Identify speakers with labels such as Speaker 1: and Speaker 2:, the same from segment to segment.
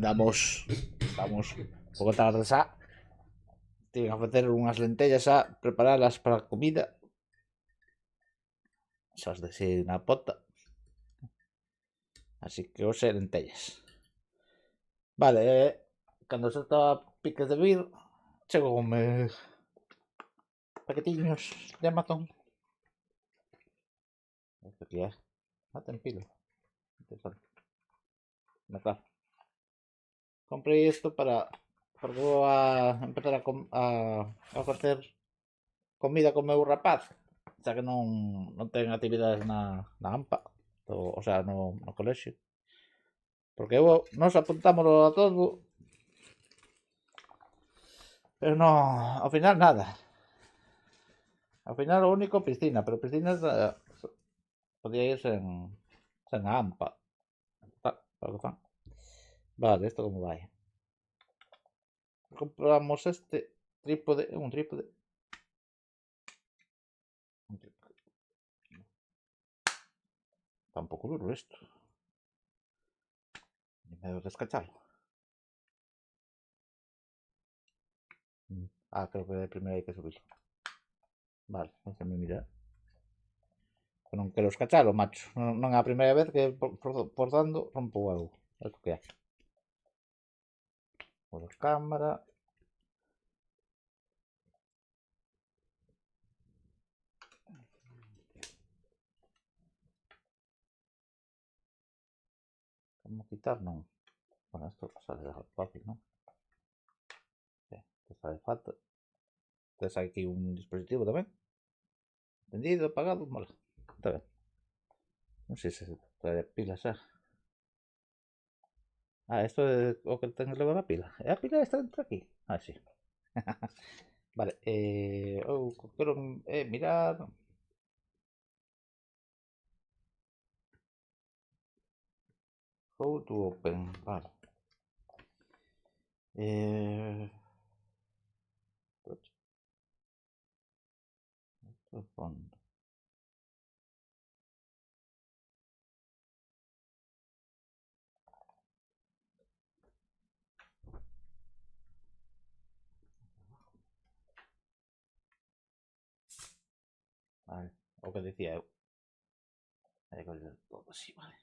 Speaker 1: Estamos un pouco tarde xa. Tienen que facer unhas lentellas a preparalas para a comida. Xas de ser na pota. Así que hoxe lentellas. Vale, cando xa estaba a piques de vir, chego come paquetiños de Amazon. Isto que é? Ten pila. Interesante. No, claro. Comprei isto porque vou a empezar a facer comida co meu rapaz, xa que non ten actividades na AMPA, o sea, no colexio. Porque nos apuntámoslo a todo, pero no, ao final nada. Ao final o único piscina, pero piscinas podía ir sen a AMPA. Claro que fan. Vale, isto como vai. Compramos este trípode, un trípode. Está un pouco duro isto. E medo de descachalo. Creo que primeiro hai que subirlo. Vale, déxame mirar. Eu non quero escachalo, macho. Non é a primeira vez que forzando rompo o algo. É o que é. Por cámara. Como quitar, non. Bueno, isto sale fácil, non? Isto sale fácil. Tes aquí un dispositivo tamén. Encendido, apagado, vale. Está ben. Non sei se trae pilas xa. Isto é o que ten que levar a pila. E a pila está dentro aquí. Sí. Vale, eu quero mirar. How to open, vale. Fondo. Vale, o que decía eu. Hai que coller todo así, vale.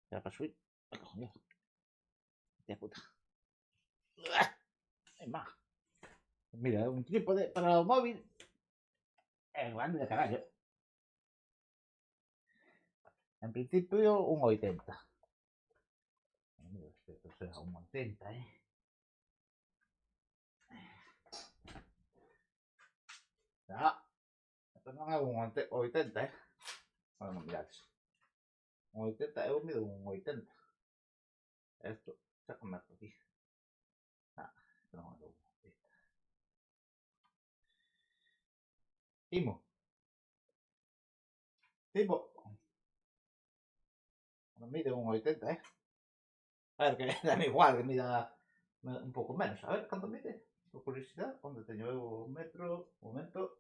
Speaker 1: Ya para subir. Coño. Hostia puta. Má. Mira, un trípode para o móvil. É grande de carallo. En principio, un 80. Isto será un 80, Isto non é un 80, Bueno, non mirades. Un 80, eu mido un 80. Isto xa comezo aquí. Isto non é un 80. Timo. Non mide un 80, A ver, que dame igual que mida un pouco menos. A ver, canto mide? Por curiosidade, onde teño eu o metro? Un momento.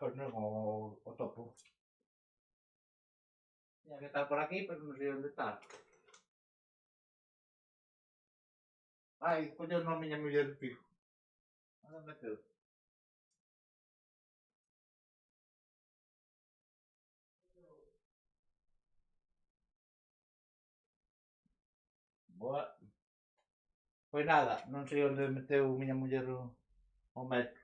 Speaker 1: Pois non o topo. Tiña que estar por aquí, pero non sei onde está. Colleu non miña muller fijo. Onde meteu? Boa. Pois nada, non sei onde meteu miña muller o metro.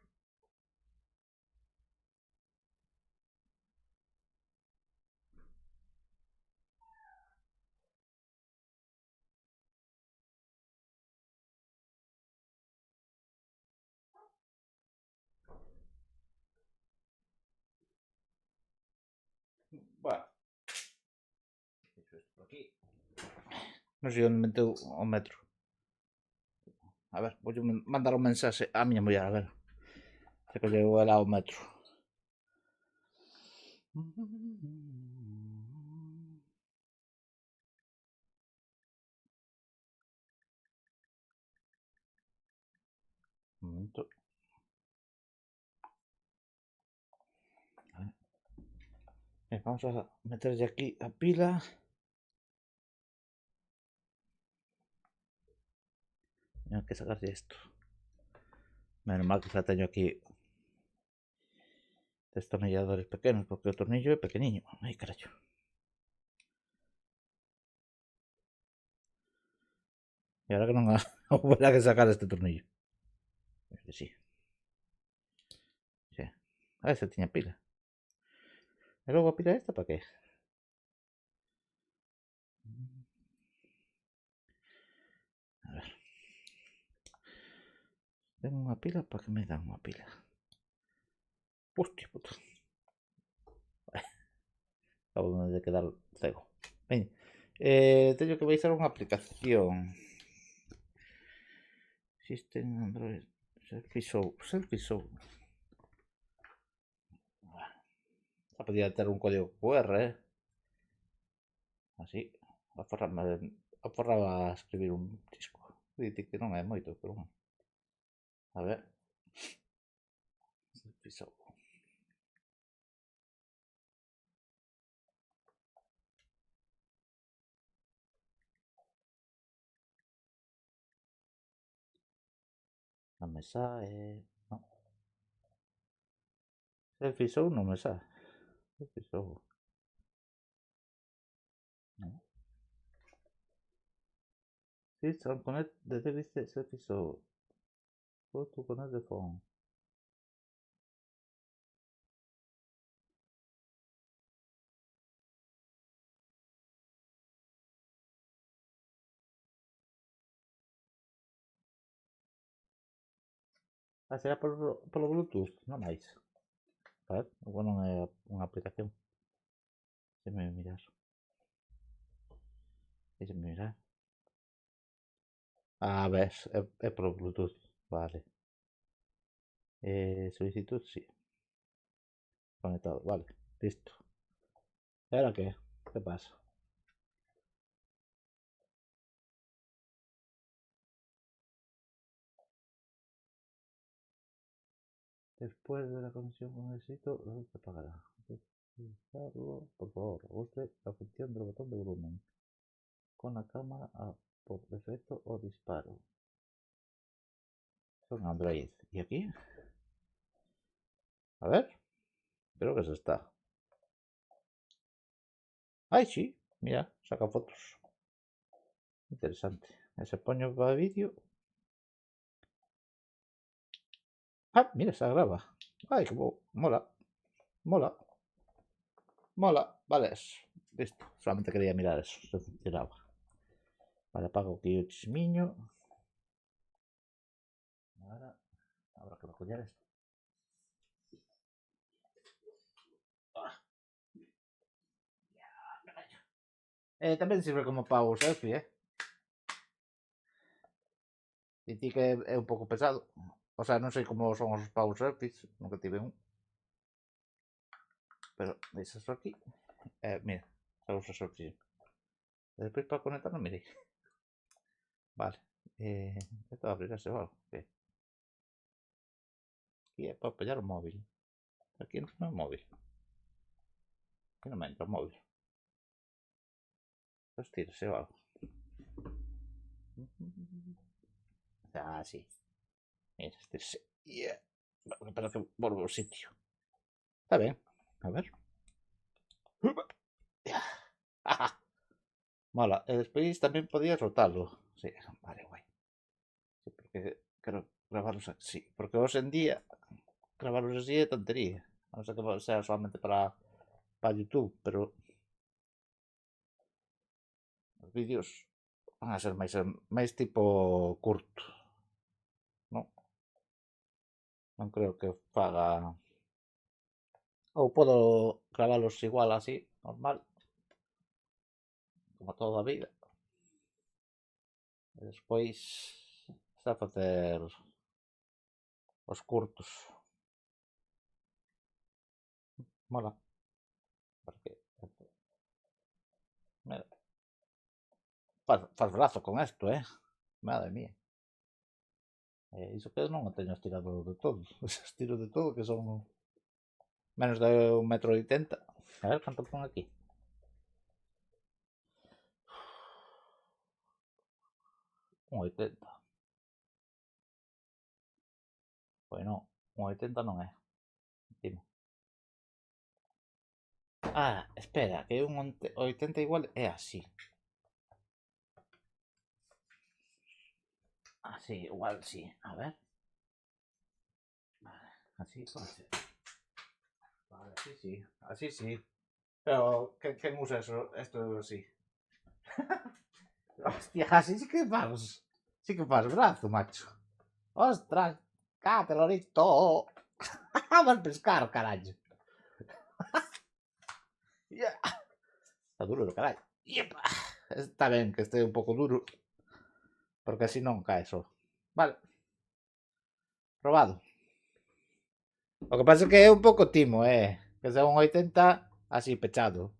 Speaker 1: Bueno, isto por aquí. Non sei onde meteu o metro. A ver, vou mandar un mensaxe á miña muller, a ver. Se colleu ela o metro. momento. Vamos a meterle aquí a pila. Tengo que sacarle esto. Menos mal que ya tengo aquí destornilladores pequeños, porque el tornillo es pequeño. Ay, carajo. Y ahora que no habrá que sacar este tornillo. Este sí. Sí. A ver si tenía pila. ¿Y luego pila esta para qué? A ver. Tengo una pila, ¿para qué me dan una pila? Hostia puto. Acabo de quedar cego. Ven. Tengo que utilizar una aplicación. System Android. Selfie Show. Selfie Show. Podría tener un código QR, así. Aforraba a escribir un disco. Dite que non é moito, pero bueno. A ver. Selfie Show. Non me sae. No. Selfie Show non me sae. Selfie Show. No. System Connect detect Selfie Show. Go to connect the phone. Ah, será polo Bluetooth, non máis. A ver, igual non é unha aplicación. Déxeme mirar. Déxeme mirar. Ah, ves, é polo Bluetooth. Vale. Solicitud, sí. Conectado, vale. Listo. ¿Y ahora qué? ¿Qué pasa? Después de la conexión con el sitio, se apagará. Por favor, use la función del botón de volumen con la cámara por defecto o disparo. Son Android. ¿Y aquí? A ver. Creo que se está. ¡Ay, sí! Mira, saca fotos. Interesante. Ese poño para vídeo. Ah, mira, se graba. Ay, como mola. Mola. Mola. Vale, eso. Listo. Solamente quería mirar eso. Se funcionaba. Vale, apago aquí el chismiño. Ahora habrá que recoger esto. Tamén sirve como para o selfie, Dicir que é un pouco pesado. O sea, non sei como son os power selfies, nunca tive un. Pero deixas aquí. Mira, xa uso selfie. E despois para conectar non mirei. Vale. Esto abrirase o algo. Okay. Aquí é para apoyar o móvil. Aquí entra o móvil. Aquí non me entra o móvil. Estírase o algo. Ah, sí. Mira, estírase. Yeah. Espera que volvo ao sitio. Está ben. A ver. Mola. E despois tamén podías rotalo. Sí, vale, guai. Sí, porque quero gravarlos así. Porque hoxe en día gravarlos así é tontería. A non ser que sea solamente para YouTube, pero os vídeos van a ser máis tipo curto. Non? Non creo que faga... Ou podo gravalos igual así, normal, como toda a vida. E despois está a facer os curtos. Mola. Porque... Mira, faz brazo con esto, Madre mía. Iso que non o teño estirado de todo. Estiro de todo, que son menos de 1,80 m. A ver, canto pon aquí. Un 80. Pois non, un 80 non é. Dime. Ah, espera, que un 80 igual é así. Así, igual sí. A ver. Vale, así pode ser. Vale, así sí. Así sí. Pero, quen usa eso? Esto sí. Hostia, así sí que fas. Sí que fas brazo, macho. Ostras, cáte, lorito. Vas pescar, carallo. Yeah. Está duro, carallo. Yepa. Está ben que este un pouco duro. Porque así non cae só. Vale. Probado. O que pasa é que é un pouco timo, que sea un 80 así pechado.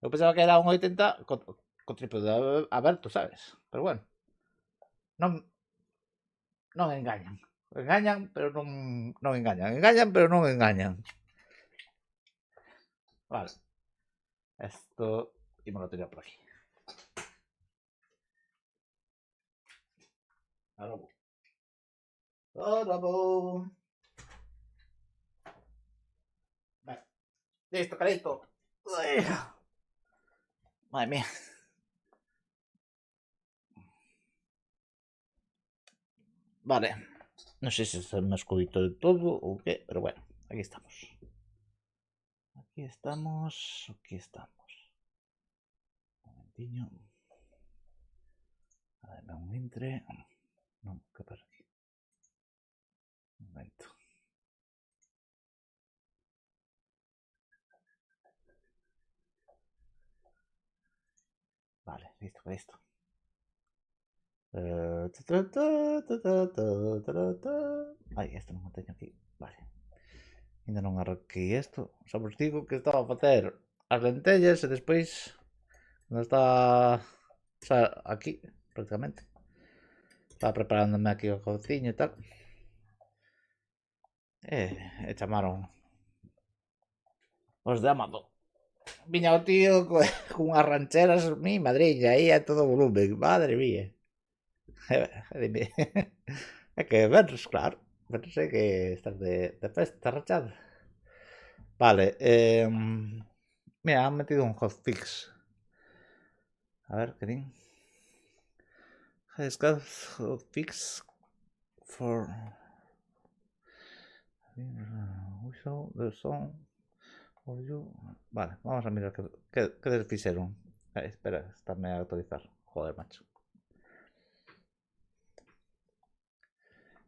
Speaker 1: Eu pensaba que era un 80 co trípode aberto, sabes? Pero bueno. Non, non engañan. Engañan, pero non engañan. Engañan, pero non engañan. Vale. Esto ímolo tirar por aquí. Ahora vou. Ahora vou. Vale. Listo, carito. Madre mía. Vale. No sé si se me escudito de todo o qué, pero bueno, aquí estamos. Aquí estamos. Aquí estamos. Un momentiño. A ver, un entre. No, ¿qué pasa aquí? Un momento. Vale, listo, listo. Ai, isto non o teño aquí. Vale. Ainda non arranquei isto. Só vos digo que estaba a facer as lentellas e despois non está xa aquí, prácticamente. Estaba preparándome aquí o cociño e tal. E chamaron os de Amazon. Viña o tío cunhas rancheras, mi madriña, aí a todo volumen, madre mía. Dime, é que venres, claro, venres é que estás de festa rachada. Vale, mira, han metido un hotfix. A ver, que din? Has got hotfix for whistle the song of you. Vale, vamos a mirar que les fixeron. Espera, estáme a actualizar. Joder, macho.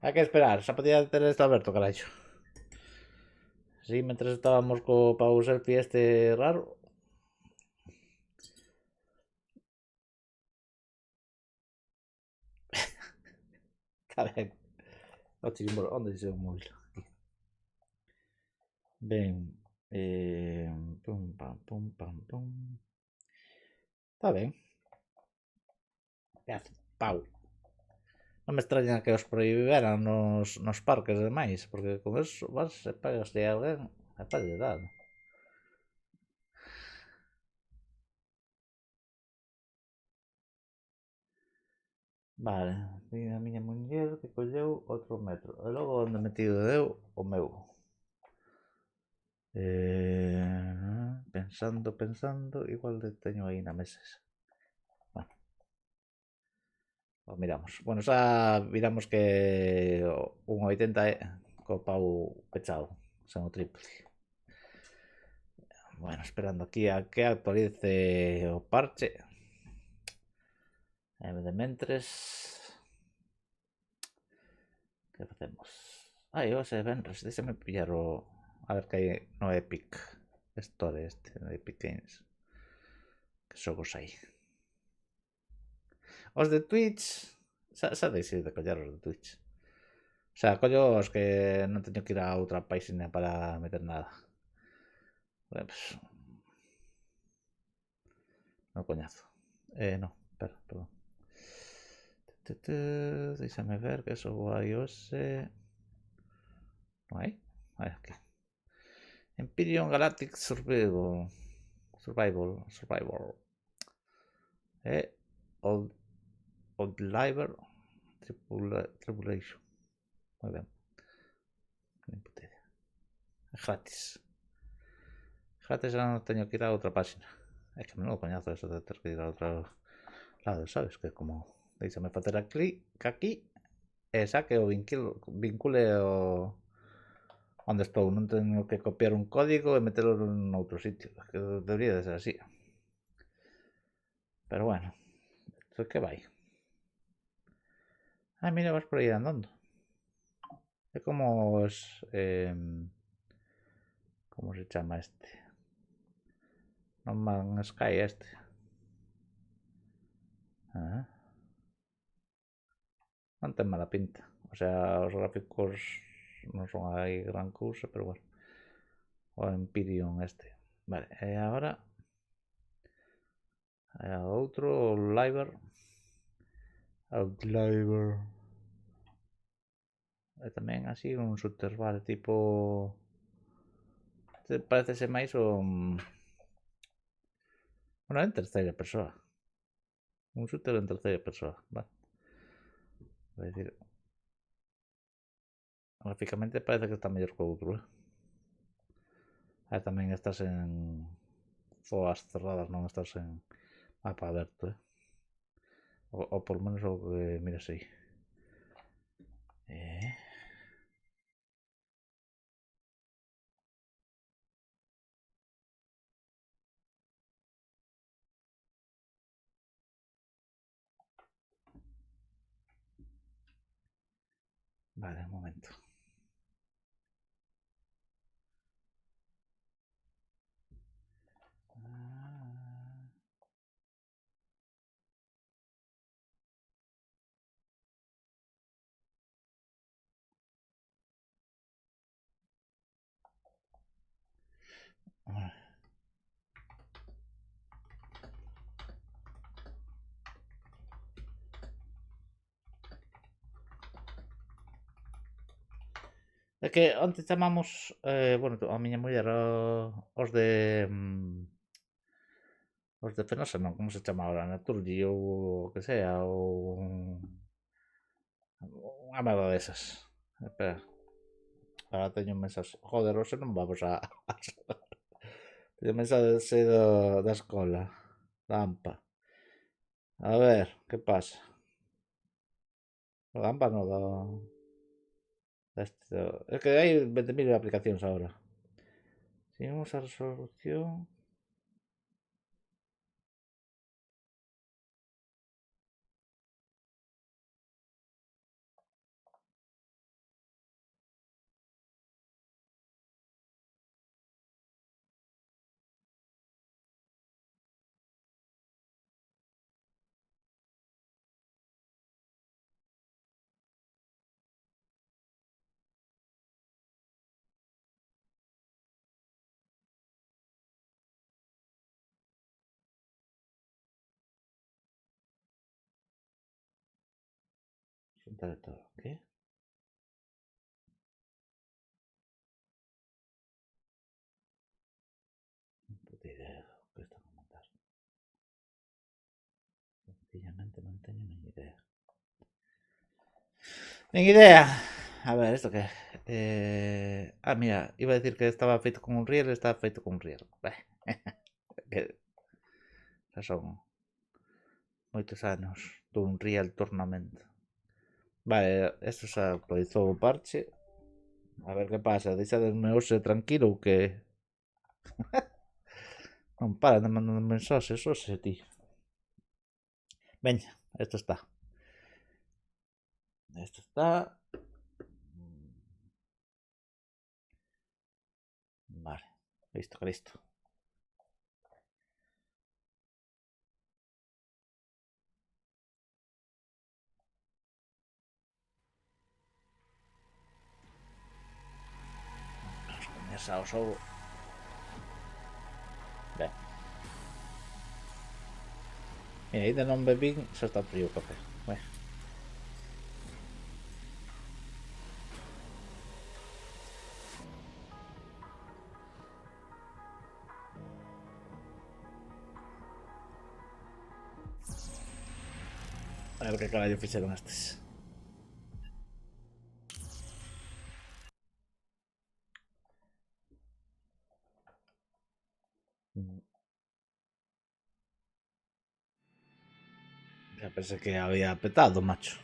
Speaker 1: Hai que esperar, xa podía ter isto aberto, carallo. Sí, mentres estábamos co pau selfie este raro. Está ben. O chirimbolo, onde se o móvil? Aquí. Ben, pum, pam, pum, pam, pum. Está ben. Que hace? Pau. Non me extraña que os prohibiran nos parques e demais, porque con eso vas e pegas de alguén e pode dar. Vale, a miña muller que colleu outro metro. E logo onde metido eu o meu. Pensando, igual teño aí na mesa. Bueno, o miramos. Bueno, xa viramos que un 80 é co pau pechado, sen o trípode. Bueno, esperando aquí a que actualice o parche. De mentres, que facemos? Hoxe venres, deixame pillar o... A ver que hai no Epic Store este, no Epic Games. Que xogos hai? Os de Twitch, xa deixei de collar os de Twitch. O sea, collo os que non teño que ir a outra página para meter nada. Pues, non coñazo. No, espera, perdón. Déjame ver que eso iOS. ¿No hay? Aquí. Empyrean Galactic Survival. Survival. Old Liver Tribulation. Muy bien. Es gratis. Gratis ahora no tengo que ir a otra página. Es que menudo coñazo eso de tener que ir a otro lado, ¿sabes? Que como me facer clic aquí e saque o vincule o onde estou. Non teño que copiar un código e metelo en outro sitio. Es que debería de ser así. Pero bueno, ¿eso qué vai? Ah, mira, vas por aí andando. É como os... como se chama este? No Man's Sky este. Ah, non ten mala pinta. O sea, os gráficos non son aí gran cousa, pero bueno. O Empyrean este. Vale, e agora outro, o Liver. Outliver. É tamén así un shooter, vale, tipo... Parecese máis un... Bueno, en terceira persoa. Un shooter en terceira persoa, vale. Vai dicir... Gráficamente parece que está mellor que o outro, tamén estás en zoas cerradas, non estás en mapa aberto, ou por menos o que miras aí. Vale, un momento. É que antes chamamos, bueno, a miña muller os de os de Fenosa, non, como se chama ahora, Naturgy ou o que sea, ou unha merda desas. Espera, ahora teño un mensaxe. Joder, hoxe non vamos a... teño un mensaxe da escola, da AMPA. A ver, que pasa? Da AMPA non, es que hai 20.000 aplicacións ahora. Seguimos a resolución. Junta de todo, ¿qué? Non puta idea do que está a comentar. Sencillamente non teño nin idea. ¡Nin idea! A ver, ¿esto qué? Mira, iba a decir que estaba feito con un riel, estaba feito con un riel. Xa son moitos anos dun Real Tournament. Vale, esto se actualizou o parche. A ver que pasa, deixa de hoxe tranquilo ou que... non para de mandar mensaxes hoxe, ti. Veña, esto está. Esto está... Vale, listo, que listo. Esa o xogo. Ben. Mira, ainda non bebín, xa está frío o café. Bueno. A ver que carallo fixeron estes. Ya pensé que había petado, macho.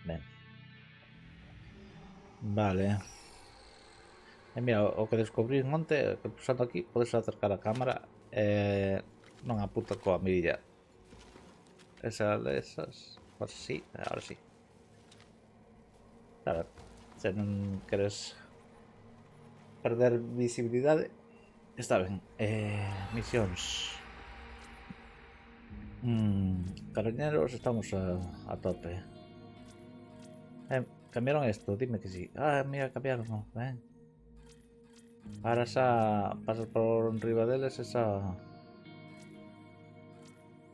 Speaker 1: Ben. Vale. E mira, o que descubrí onte, que pulsando aquí, podes acercar a cámara non a puta coa mirilla. Esas, pues sí, ahora sí. Claro, se non queres perder visibilidade, está ben. Misións. Carabineros, estamos a tope. Cambiaron esto, dime que sí. Ah, mira, cambiaron, no, ven. Ahora pasas por arriba deles esa...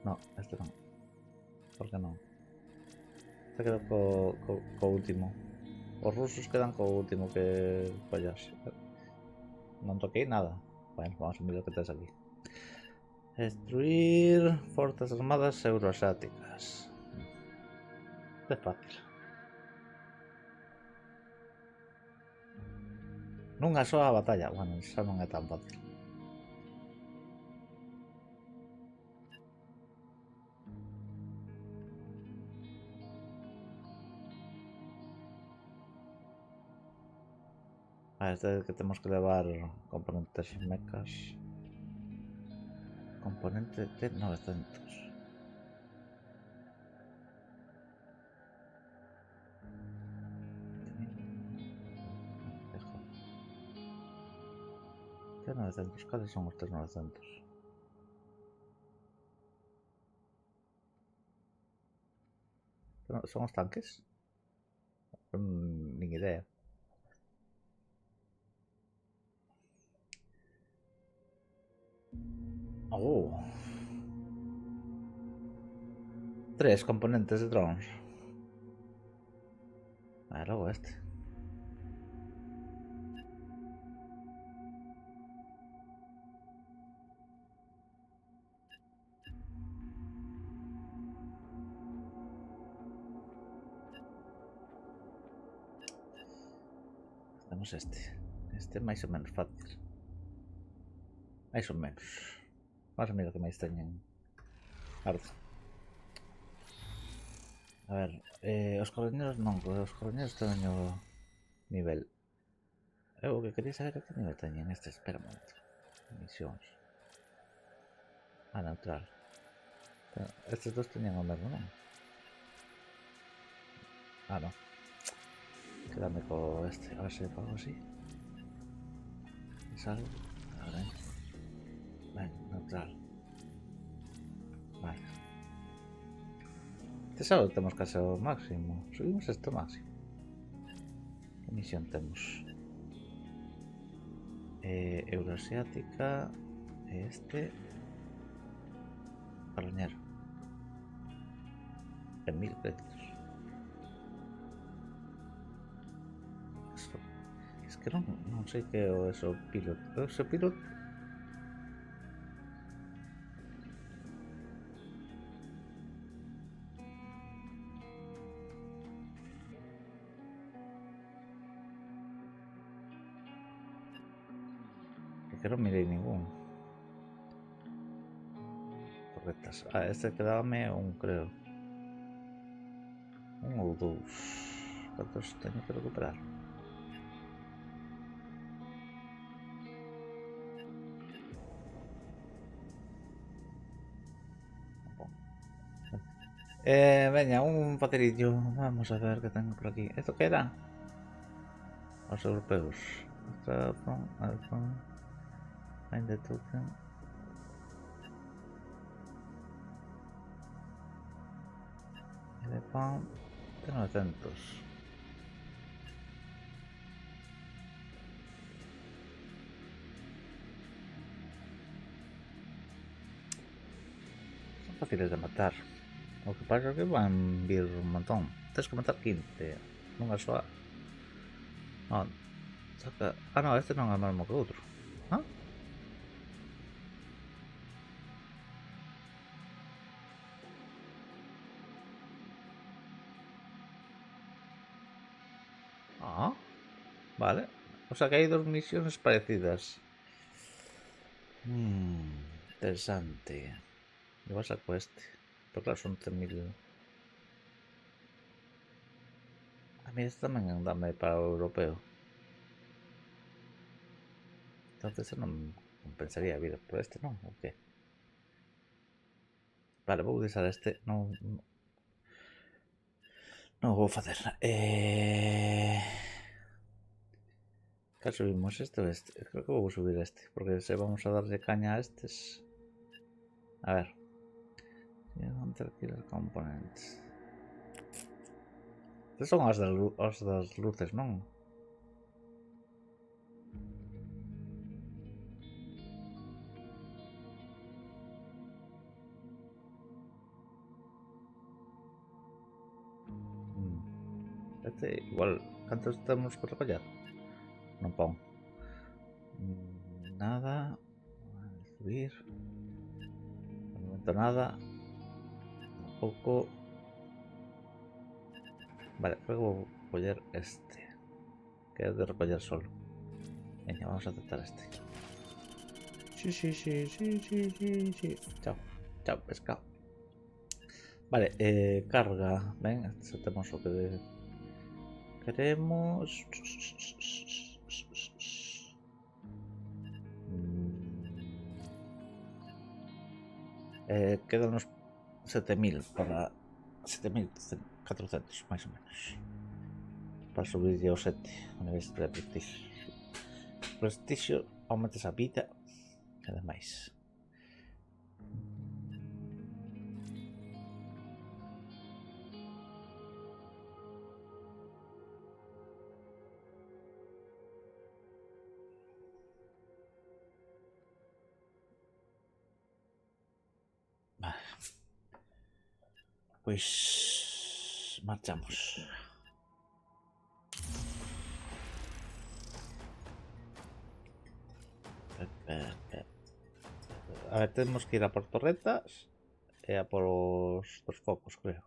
Speaker 1: No, este non. Por que non? Este quedou co último. Os rusos quedan co último que follas. Non toquei nada. Bueno, vamos a ver o que tens aquí. Destruir forzas armadas euroasiáticas. É fácil. Nunha soa batalla. Bueno, xa non é tan fácil. Este é que temos que levar componentes mecas. Componente de 900. T900, cales son os T900? Son os tanques? Nin idea. Oh. 3 componentes de drones. Logo este. Temos este. Este é máis ou menos fácil. Mais ou menos. Vamos a mirar que máis teñen. Ardo. A ver, os coroneros non, os coroneros teñen o nivel. Eu o que quería saber é que nivel teñen estes, espera un momento. Misións. Neutral. Estes dos teñen o mesmo, non? Non. Quedame co este, a ver se fago así. Salgo. A ver. Ben, neutral. Vale. Este sábado temos case o máximo. Subimos este máximo. Que misión temos? Euroasiática. Este. Carañero. En 1000 créditos. Es que non sei que é o eso pilot. O eso pilot. Que non mirei ningún. Correctas. Este quedábame un, creo. Un ou dous. Cantos teño que recuperar? Veña, un paterillo. Vamos a ver que tengo por aquí. ¿Esto qué era? Os europeos. Find the token. Elephant. Estén atentos. Son fáciles de matar. O que pasa é que van vir un montón. Tens que matar 15. Nunha soa. Non. Saca... non, este non é o mesmo que outro. Vale. O sea que hay dos misiones parecidas. Interesante. Yo saco este. Pero claro, son 3.000. A mí este también dame para el europeo. Entonces no me compensaría vir por este, ¿no? ¿O qué? Vale, voy a usar este. No voy a hacer. ¿Qué subimos este o este? Creo que voy a subir este. Porque si vamos a darle caña a estos. A ver. Hunter Killer Components. Estos son as das luces, ¿no? Este igual. ¿Cuántos tenemos que recoger? No pongo. Nada. Subir. De momento nada. Tampoco. Vale, creo que voy a recoger este. Que es de recoger solo. Venga, vamos a aceptar este. Sí. Chao. Chao, pescado. Vale, carga. Venga, aceptemos lo que queremos. Quedan unos 7.000 para 7.400 más o menos para subir yo 7 a nivel de prestigio aumenta esa vida e demais. Vale. Pois marchamos. A ver, tenemos que ir a por torretas e a por os dos focos, creo.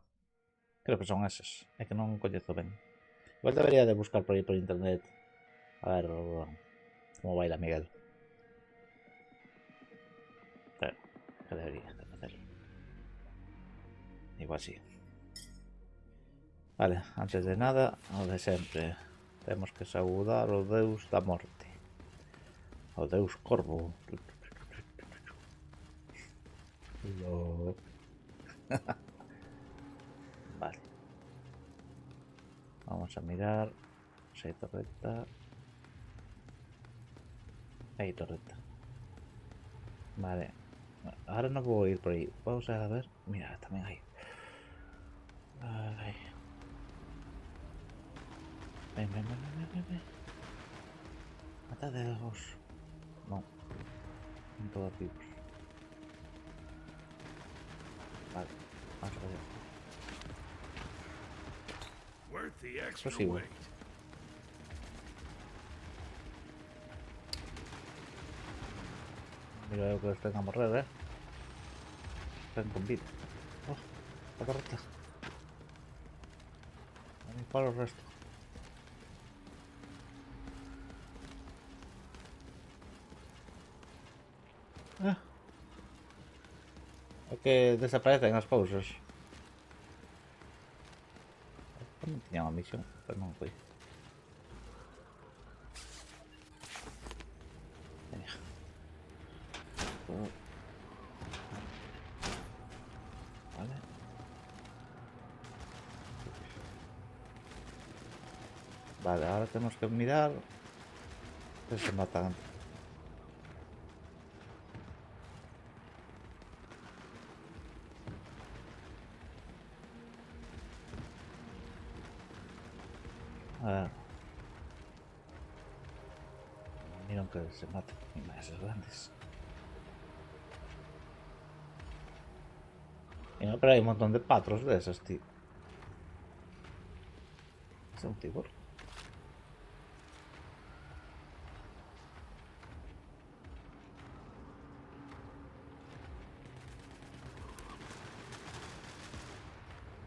Speaker 1: Creo que son eses. É que non coñezo ben. Igual debería de buscar por aí por internet. A ver como baila Miguel. Claro, que debería de facer. Igual sí. Vale, antes de nada, o de sempre. Temos que saudar o deus da morte. O deus corvo. Vale. Vamos a mirar. Si hay torreta. Hay torreta. Vale. Ahora no puedo ir por ahí. Vamos a ver. Mira, también hay. Ay. Ven. Mata de dos. No. Son todos vivos. Vale. Vamos a ver. Explosivo. Mira lo que los tenga a morrer, Están con vida. Oh, la torreta. A mí para el resto. Es que desaparecen las pausas. También tenía una misión, pero no fui. Venga. Vale. Vale, ahora tenemos que mirar que se matan. A ver. Miren que se matan. Y más grandes. Y no, pero hay un montón de patros de esos, tío. Es un tibor.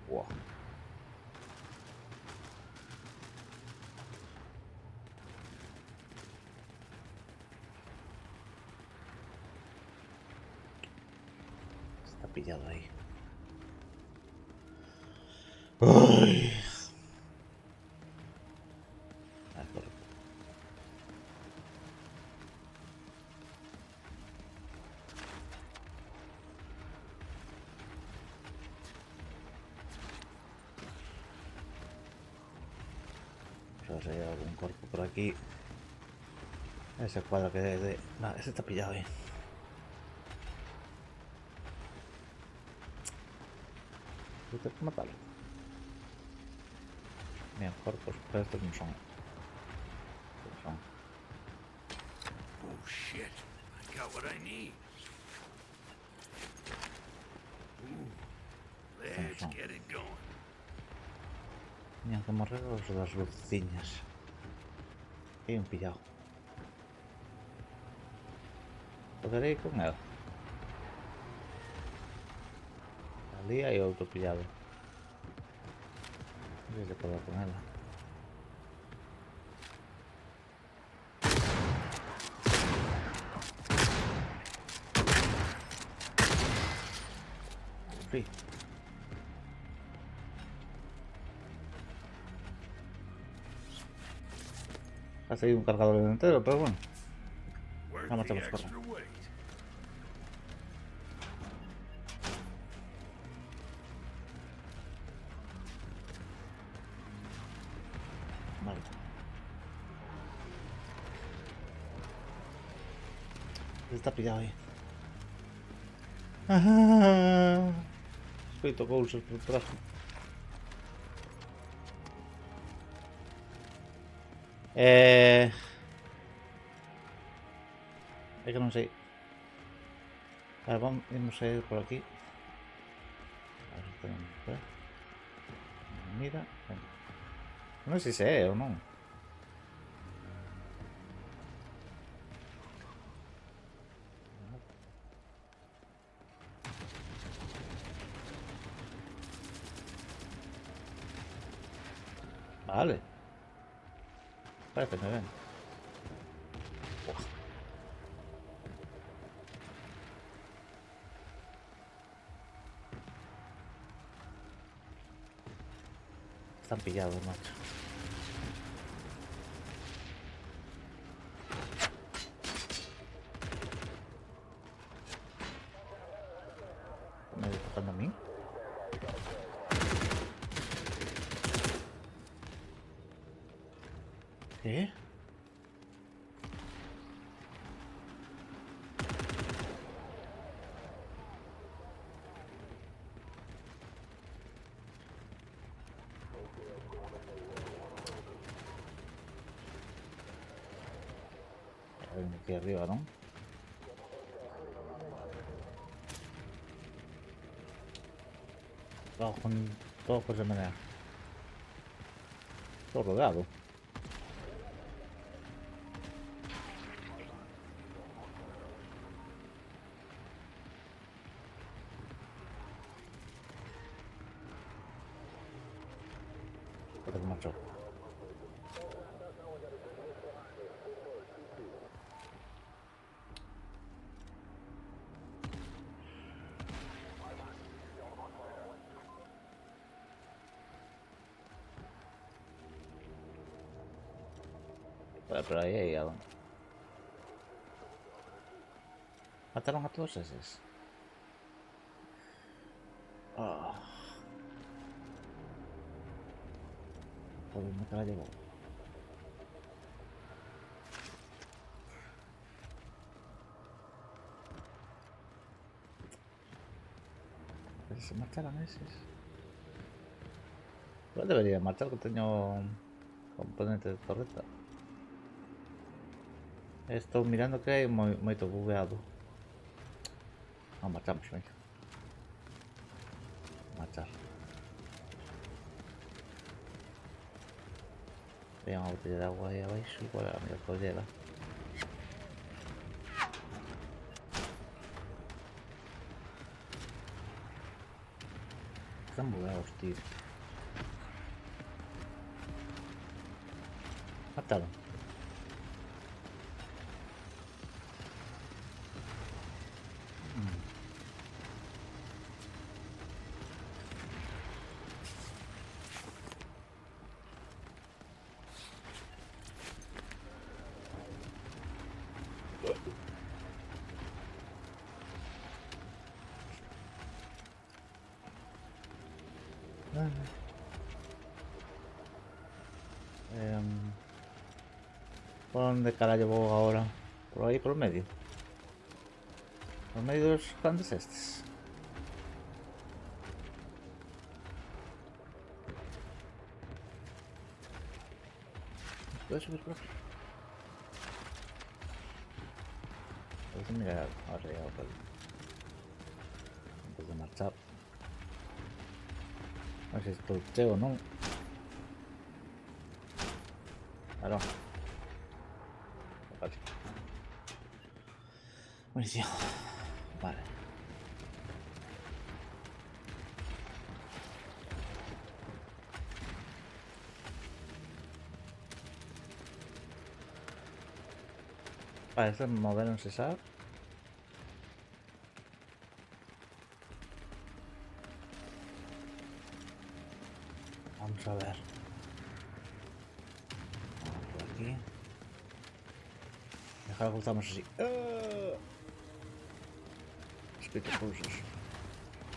Speaker 1: Wow. Está pillado ahí. Ay. Ah, correcto. Vamos a ver si hay algún cuerpo por aquí. Ese cuadro que de... No, ese está pillado ahí. Yo tengo que matarlo. Bien, cuerpos, pero estos no son. Estos son.
Speaker 2: Oh shit, I got what I need. Ooh, let's
Speaker 1: son.
Speaker 2: get it going.
Speaker 1: Mira, que morrer las luciñas. Hay un pillado. Podré ir con él. Ali hay otro pillado. No sé si puedo con él. Sí. Ha salido un cargador entero, pero bueno.
Speaker 2: Worth
Speaker 1: Vamos
Speaker 2: the
Speaker 1: a buscarlo.
Speaker 2: extra weight.
Speaker 1: Vale. Está pillado ahí. Feito cousas por detrás. É que non sei. A ver, vamos a ir por aquí. A ver se tenemos. Mira. Venga. Non sei se é ou non. Vale. Pareceme ben. Están pillados, macho. Me tocando a mí. ¿Qué? Hay uno aquí arriba, ¿no? Todo con todo por manera. Todo rodeado. Joder, macho. Pero ahí hay algo. Mataron a todos esos. Ah. Joder, me la llevó. Pero se marcharon esos. Igual debería marchar que tengo componentes de torreta. Estou mirando que hai moito bugueado. Non marchamos, venga. Marchar. Tem unha botella de agua aí abaixo, igual a mellor collera. Están bugueados, tío. Mataron. ¿Por dónde carajo voy ahora? Por ahí, por el medio. Por medio de los grandes estos. ¿Puedo subir por aquí? Puedo mirar arriba por ahí. Antes de marchar. A ver si esto chego o no. Claro. Vale. Munición. Vale. Vale, esto es mover un César. Vamos a ver. Vamos por aquí. Dejar que cruzamos así. Espíritu pulsos.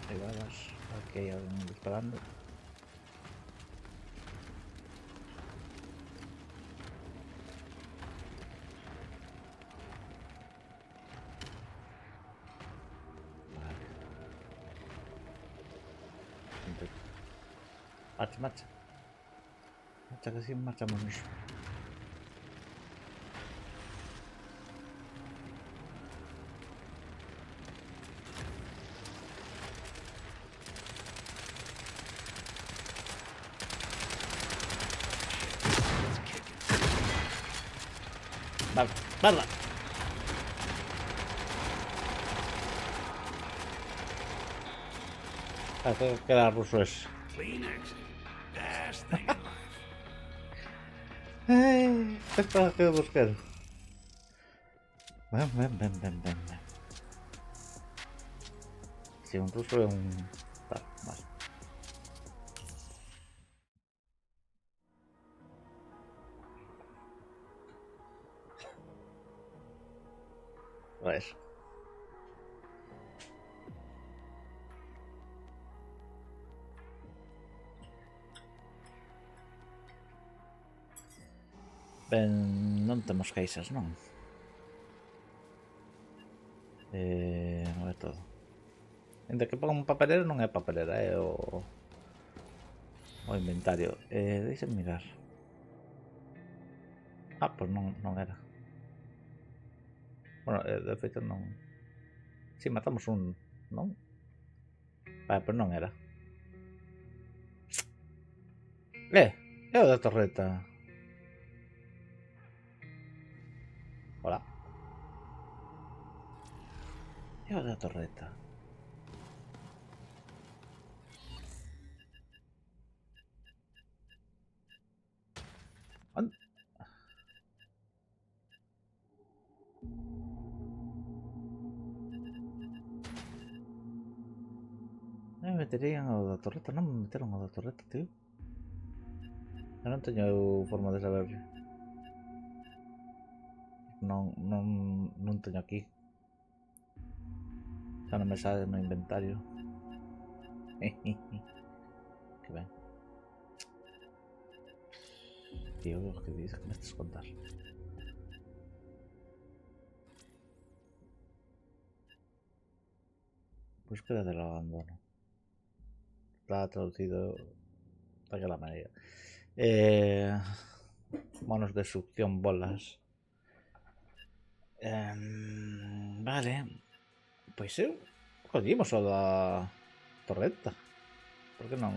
Speaker 1: Hay balas. Aquí hay alguien disparando. Marcha, marcha. Marcha que sí, marchamos. Vale, vale. Parece que era ruso ese.
Speaker 2: Clean exit. Best thing in life.
Speaker 1: Espera que buscar. Ven, ven, ven, ven, ven. Si un ruso es un... Vale, vale. A ver. Ben, non temos queixas, non? Non é todo. Ainda que ponga un papelero non é papelera, é o inventario. Deixen mirar. Ah, pois non era. Bueno, de feito non... Si, matamos un, non? Vale, pois non era. É o da torreta. Hola. É o da torreta. Onde? Me meterían ao da torreta, non me meteron ao da torreta, tío. Eu non teño forma de saber. Non teño aquí. Xa non me sale no inventario. Que ben. Tío, que dices que me estás contar. Búsqueda del abandono. Está traducido de aquella manera. Manos de succión, bolas. Vale. Pois eu collimos o da torreta. Por que non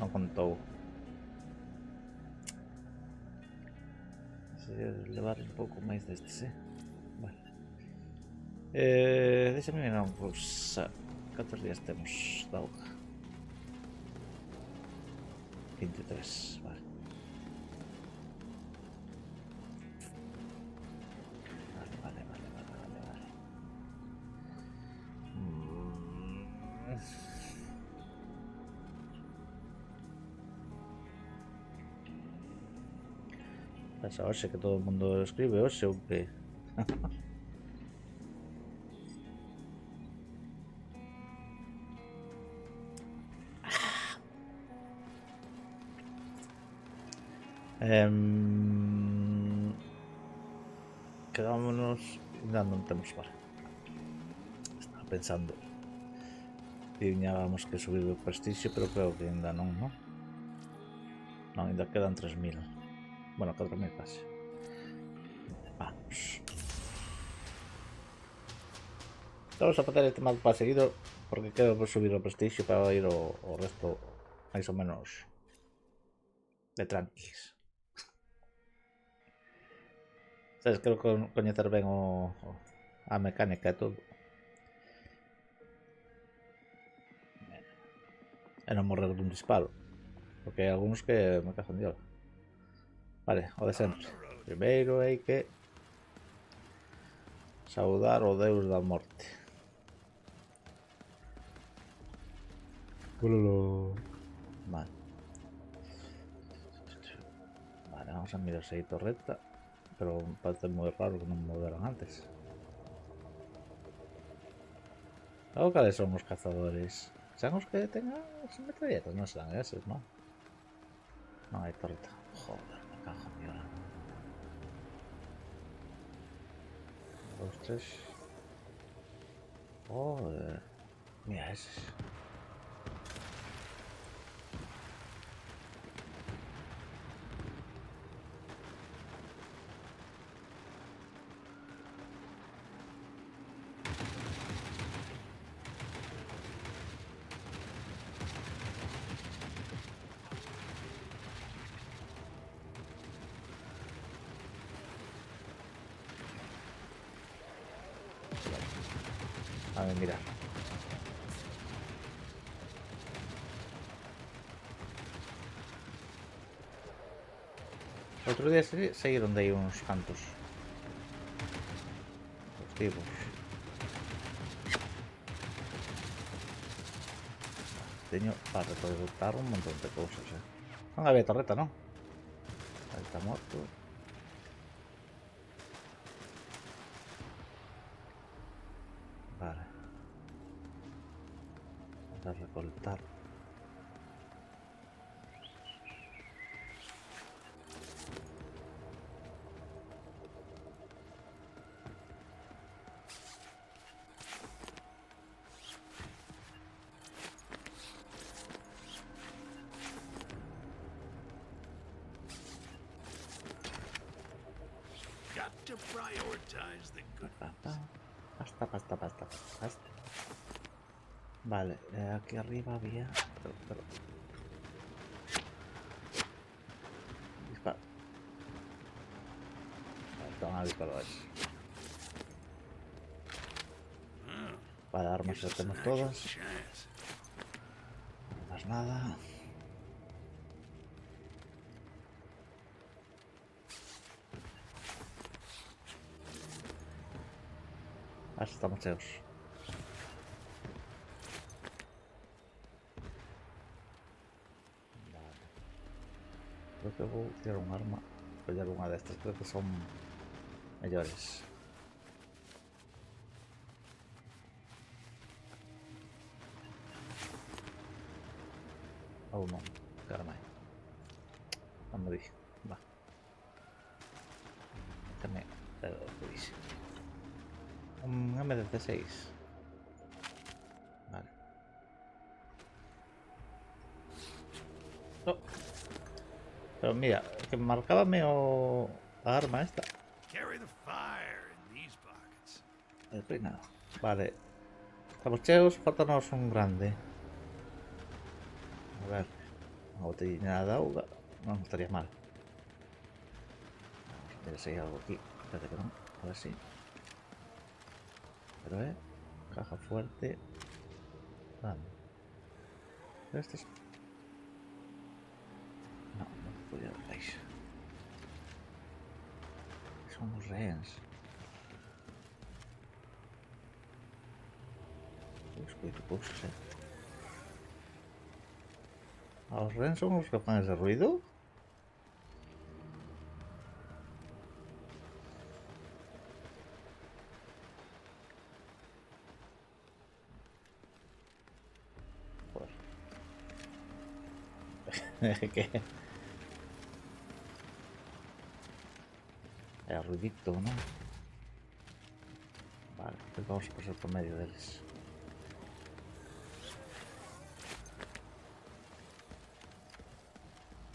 Speaker 1: contou? Se levar un pouco máis destes, Vale. Deixame mirar unha cousa. Cantos días temos da auga? 23, vale. Vale. Pasa hoxe que todo o mundo escribe hoxe ou que... Quedámonos dando un tempo para. Estaba pensando. Tiñábamos que subir o prestigio, pero creo que ainda non, non? Non, ainda quedan 3000. Bueno, 4000 casi. Vamos. Vamos a facer este mapa seguido porque quero subir o prestigio para ir o resto máis ou menos de tranquilos. Sabes, quero coñecer ben a mecánica e todo. E non morrer dun disparo. Porque hai algúns que me cajan de ola. Vale, o de sempre. Primeiro hai que saudar o deus da morte. Vale. Vale, vamos a mirar se hai torreta. Pero parece moi raro que non me moveran antes. Logo, cales son os cazadores? Serán os que tengan as metralletas? Non serán eses, non? Non hai torreta. Joder, me cago en Dios. 2, 3. Joder. Mira eses. A ver, mira. Outro día saíron de aí uns cantos. Os tipos. Teño para recolectar un montón de cousas, Non había torreta, non? Aí está morto. Vale. Vamos a recolectar.
Speaker 2: Got to prioritize the good.
Speaker 1: Pasta. Vale, aquí arriba había... Pero... Dispara. Toma, disparos. Para armas ya tenemos todas. Más nada. Así estamos cheos. Vale. Creo que voy a tirar un arma. Voy a tirar una de estas. Creo que son mejores. Oh no, caramba. No me dije. Va. Déjame ver lo que dice. Un MDC6. Vale. Oh. Pero mira, que marcábame o a arma esta.
Speaker 2: Carry the fire in these pockets.
Speaker 1: El peinado. Vale. Estamos cheos, faltanos un grande. A ver. Una botellina de auga. No estaría mal. Vamos a ver si hay algo aquí. Espérate que no. A ver si. Pero caja fuerte. Vale. Pero este es... No, no podía ver ahí. Son unos rehenes. Escucho cosas, ¿A los rehenes son los que hacen ese ruido? Joder. ¿Qué? Hay ruidito, ¿no? Vale, pues vamos a pasar por medio de ellos.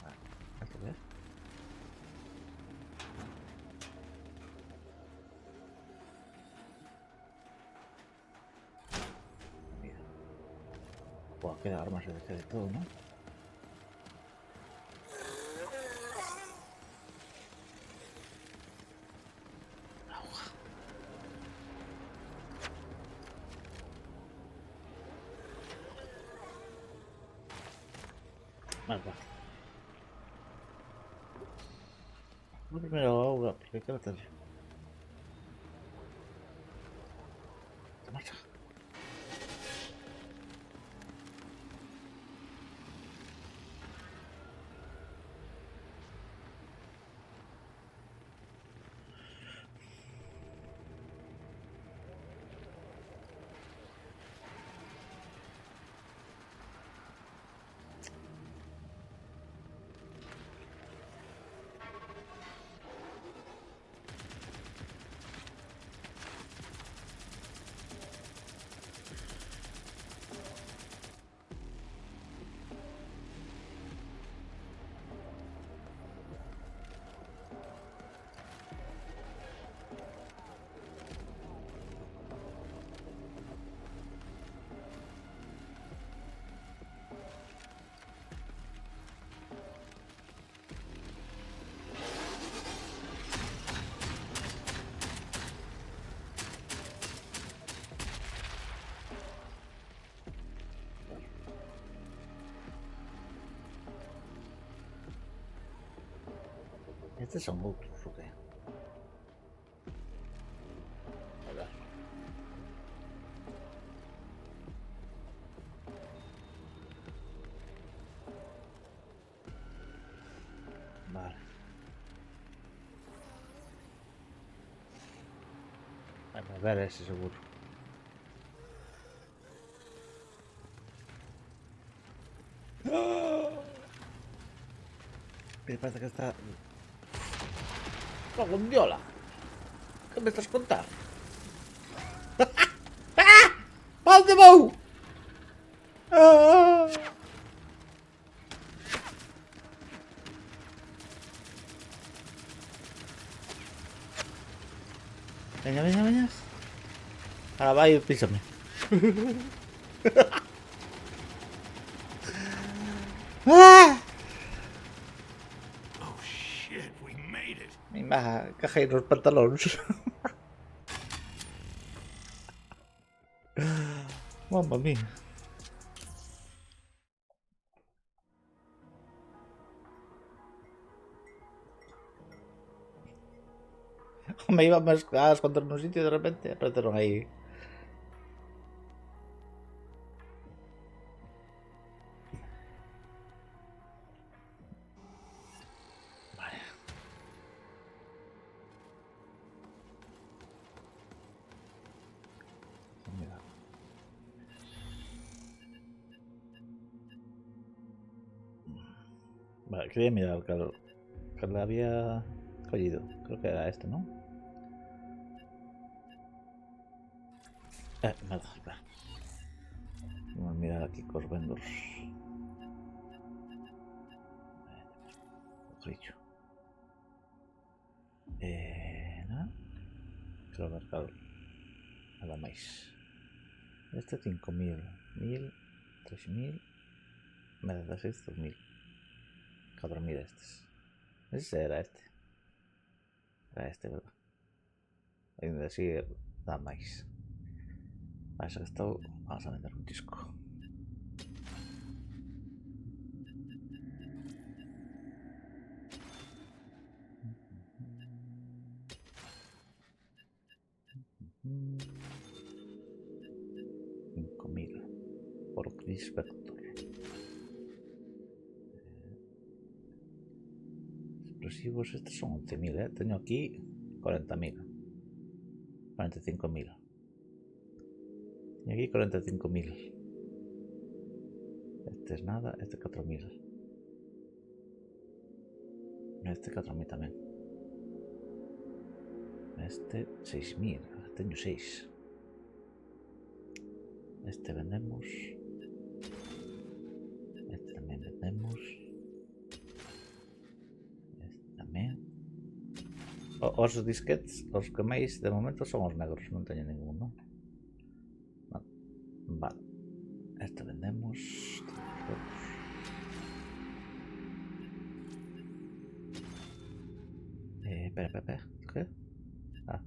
Speaker 1: Vale, ¿esto qué es? Mira. Buah, queda armas de todo, ¿no? Más va. No primero agua, porque quiero tener. Marcha. Estos son otros, ¿o qué? Hola. Vale. Vamos a ver ese seguro. Me parece que está... ¡Oh, gondiola! ¿Qué me estás contando? ¡Ah! ¿Dónde voy? ¡Ah! Venga, venga, venga. Ahora va y písame. ¡Ah!
Speaker 2: Oh shit, we made it.
Speaker 1: Mi baja, caja y los pantalones. Mamma mía. Me iba más a esconder en un sitio y de repente aparecieron ahí. Vale. Mira. Vale, quería mirar que lo había cogido. Creo que era este, ¿no? Nada, espera. Vamos a mirar aquí con los vendors. Dicho. Nada. Creo marcar nada más. Este 5000, 1000, 3000. Me das estos 1000. 4000 estos. Ese era este. Era este, ¿verdad? Hay que decir nada más. A eso que esto vamos a vender un disco. Mm, 5000 por Chris Vector. Explosivos, estos son 11.000, ¿eh? Tengo aquí 40.000. 45.000. Y aquí 45.000. Este es nada, este 4.000. Este 4.000 también. Este 6.000. Tengo 6. Este vendemos. Este también vendemos. Este tamén. Os disquets, os que máis de momento son os negros, non teño ninguno. No. Vale. Este vendemos. Espera. ¿Qué? Ah.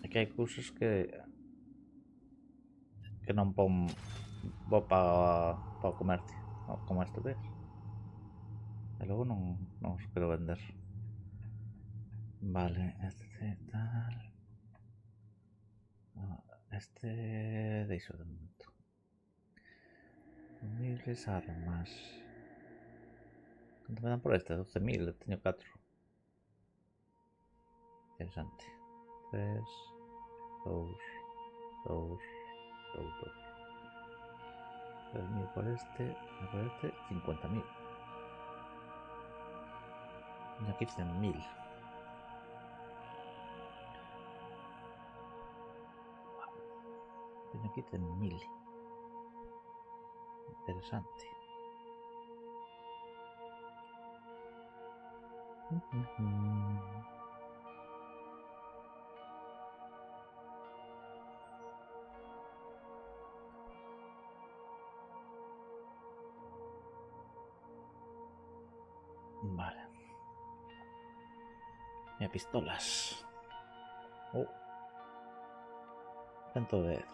Speaker 1: Aquí hai cousas que non pon bo para o comercio, no, como este ves. E logo non os quero vender. Vale, este tal. Este deixo de momento. Humildes armas. Canto me dan por este? 12.000, teño 4. Interesante. 3, 2, 2, 2. 3.000 por este, 50.000. Y aquí 100.000. Tengo aquí 100.000. Interesante. Vale. Mira, pistolas. 110,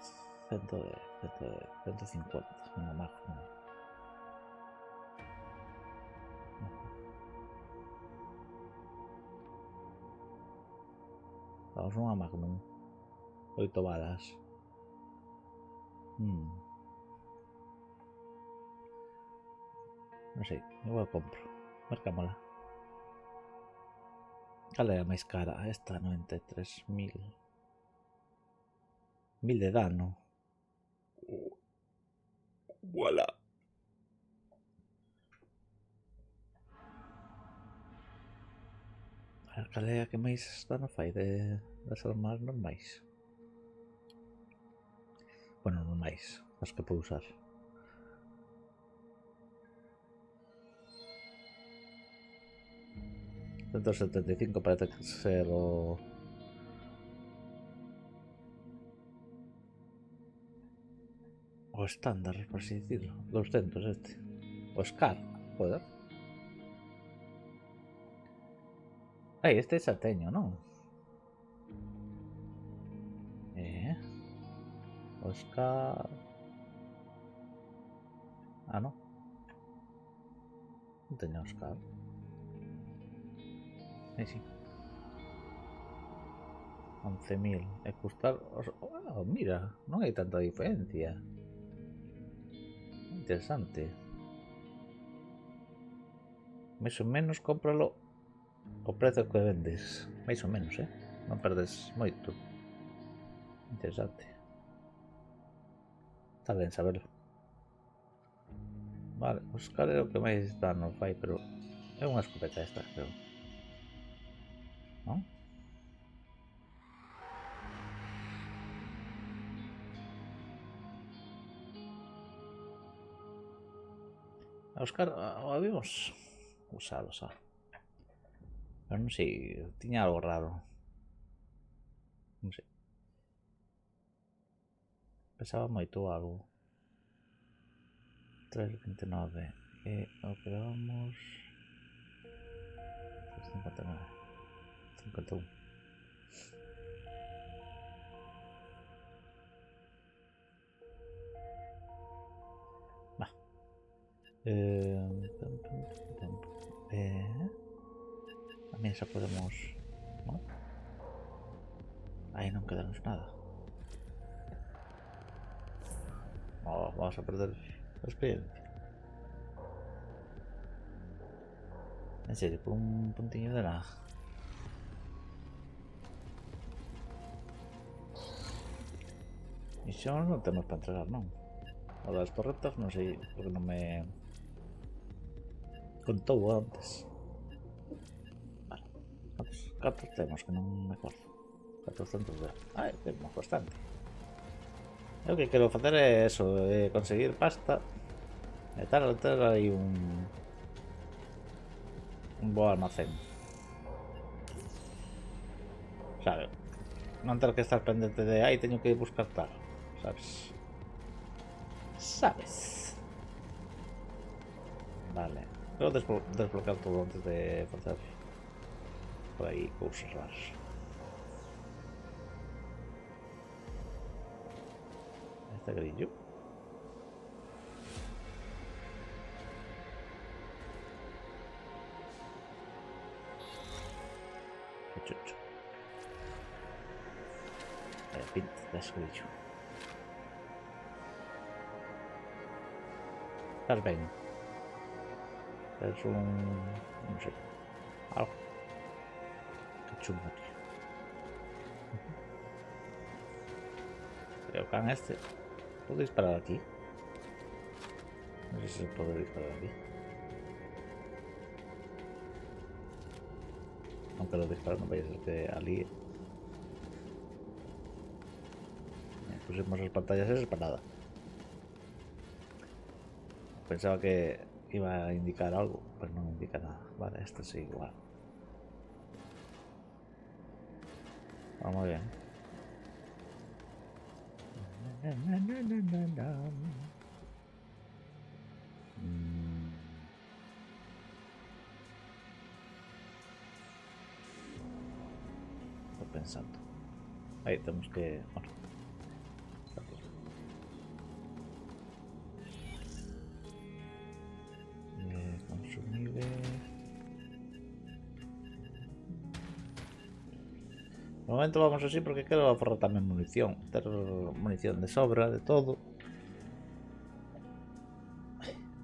Speaker 1: 150. Una Magnum. Vamos, una Magnum. 8 balas. Non sei, igual compro. Marcámola. Cal é a máis cara? Esta 93.000. 1000 de dano. Voilà. A ver, cal é a que máis dano fai das armas normais? Bueno, normais, as que podo usar. $175 parece ser o estándar, por así decirlo. 200 este. O Scar, joder. Este xa teño, non? O Scar... non. Non teño o Scar. Sí. 11.000. E custar... mira, non hai tanta diferencia. Interesante. Máis ou menos cómpralo o prezo que vendes. Máis ou menos, non perdes moito. Interesante. Está ben saberlo. Vale, o Scar é o que máis dano fai, pero é unha escopeta esta, creo. Non? A Oscar o habíamos usado xa. Pero non sei, tiña algo raro. Non sei. Pesaba moito algo. 3,29. E o que vamos... 3,59. 51. Va. Tamén xa podemos... ¿no? Aí non quedamos nada. Vamos a perder a experiencia. En serio, por un puntiño de nada. Misión non temos para entregar, non? O las torretas, no sé, porque no me contó antes. Vale. ¿Cuántos cartas tenemos? Que no me acuerdo. 400 de... Ay, tenemos bastante. Lo que quiero hacer es eso, conseguir pasta. Meter ahí un buen almacén. Claro, no tener que estar pendiente de ahí, tengo que buscar tal. ¿Sabes? ¿Sabes? Vale. Quiero desbloquear todo antes de hacer por ahí cosas raras. Este grillo. Qué chucho. Pinta de ese grillo. Estás bien. Es un... no sé. Algo. Qué chungo, tío. Creo que en este... ¿Puedo disparar aquí? No sé si se puede disparar aquí. Aunque lo disparo no vaya a ser que alíe. Pusimos las pantallas esas para nada. Pensaba que iba a indicar algo, pero no indica nada. Vale, esto sí, igual. Vamos bien. Estoy pensando. Ahí tenemos que... Bueno. Consumible. De momento vamos así porque quiero aforrar también munición. Tener munición de sobra, de todo.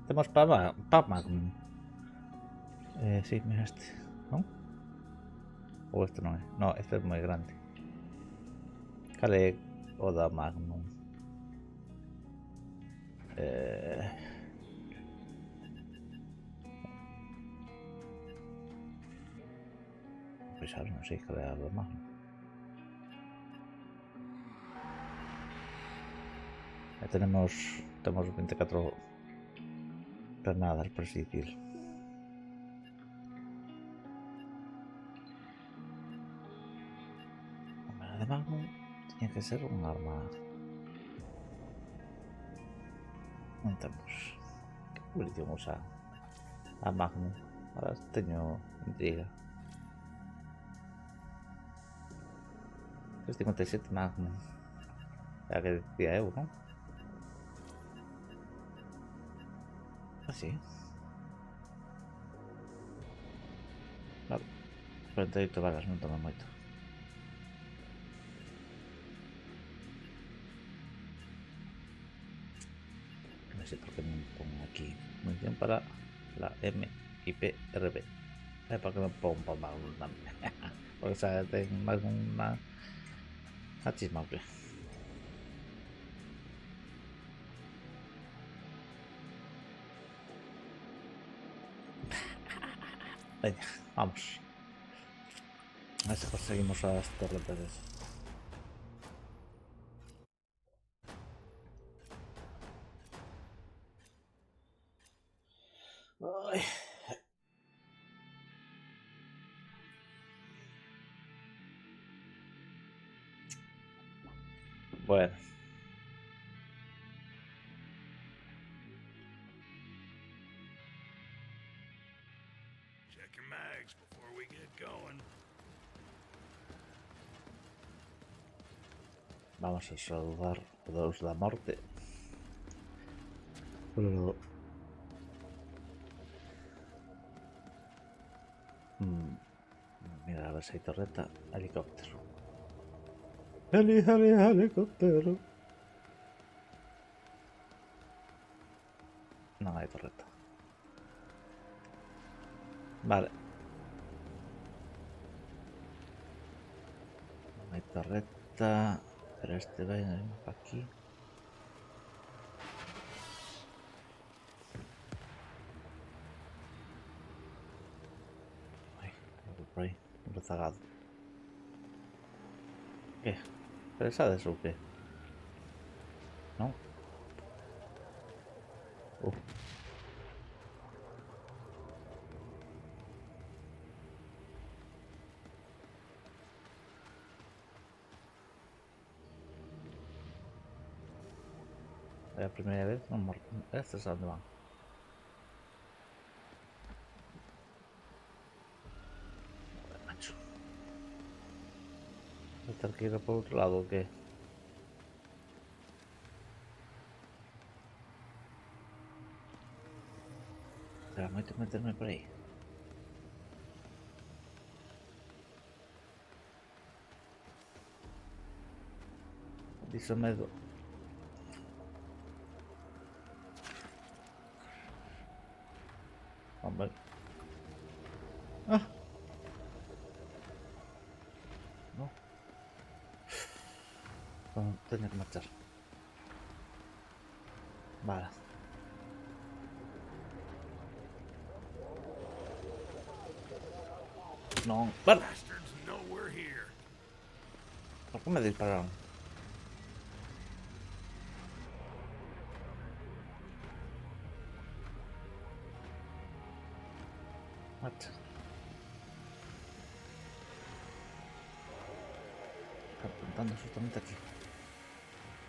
Speaker 1: Tenemos para Magnum. Sí, mira este. ¿No? O este no es. No, este es muy grande. Cale Oda Magnum. Pues ahora no sé, Cale Oda Magnum. Ya tenemos 24 granadas, por así decirlo. De Magnum tiene que ser un arma. No entendemos. ¿Qué munición usa a Magnum? Ahora tengo intriga. 357 Magnum. Ya que decía ¿no? Así. Vale. 48 balas, non toma moito. Non sei por que non pongo aquí munición para la MIPRB. Para que non pongo para Magnum tamén. Porque xa ten Magnum na chismable. Venga, vamos. A ver si conseguimos las torretas. Ay. Bueno.
Speaker 2: Check your mags before we get going.
Speaker 1: Vamos a saludar a los de la muerte. Pero... mira, a ver si hay torreta. Helicóptero. Helicóptero. No hay torreta. Vale. No hay torreta. Pero este va a ir aquí. zagado. ¿Qué? ¿Presades o qué? ¿No? Uf. Es la primera vez no muerto. Este es a dónde van. Joder, macho. ¿Voy a tener que ir por otro lado o qué? Será muy que meterme por ahí. Dice medo. Hombre. Ah, no. Bueno, tenía que marchar. Vale. No. Vale.
Speaker 2: Bastards know we're here.
Speaker 1: ¿Por qué me dispararon? Marcha. Está apuntando justamente aquí.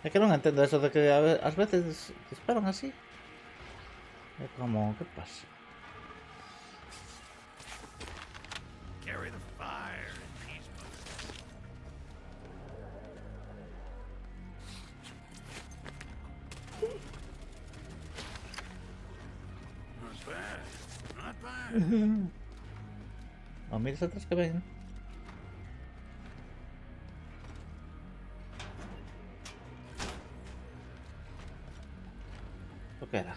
Speaker 1: Es que no entiendo eso de que a veces disparan así. Es como, ¿qué pasa?
Speaker 2: Carry the fire in peace, mother. Not bad. Not bad.
Speaker 1: No mires atrás que ven. ¿Lo que era?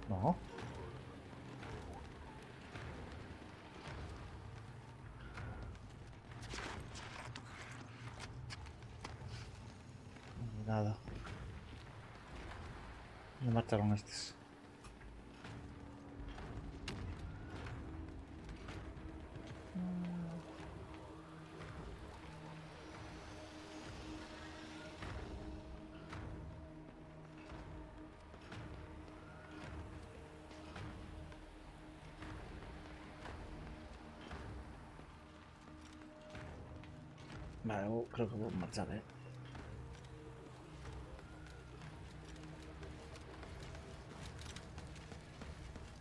Speaker 1: No. Nada. Me marcharon estos. Vale, creo que voy a marchar,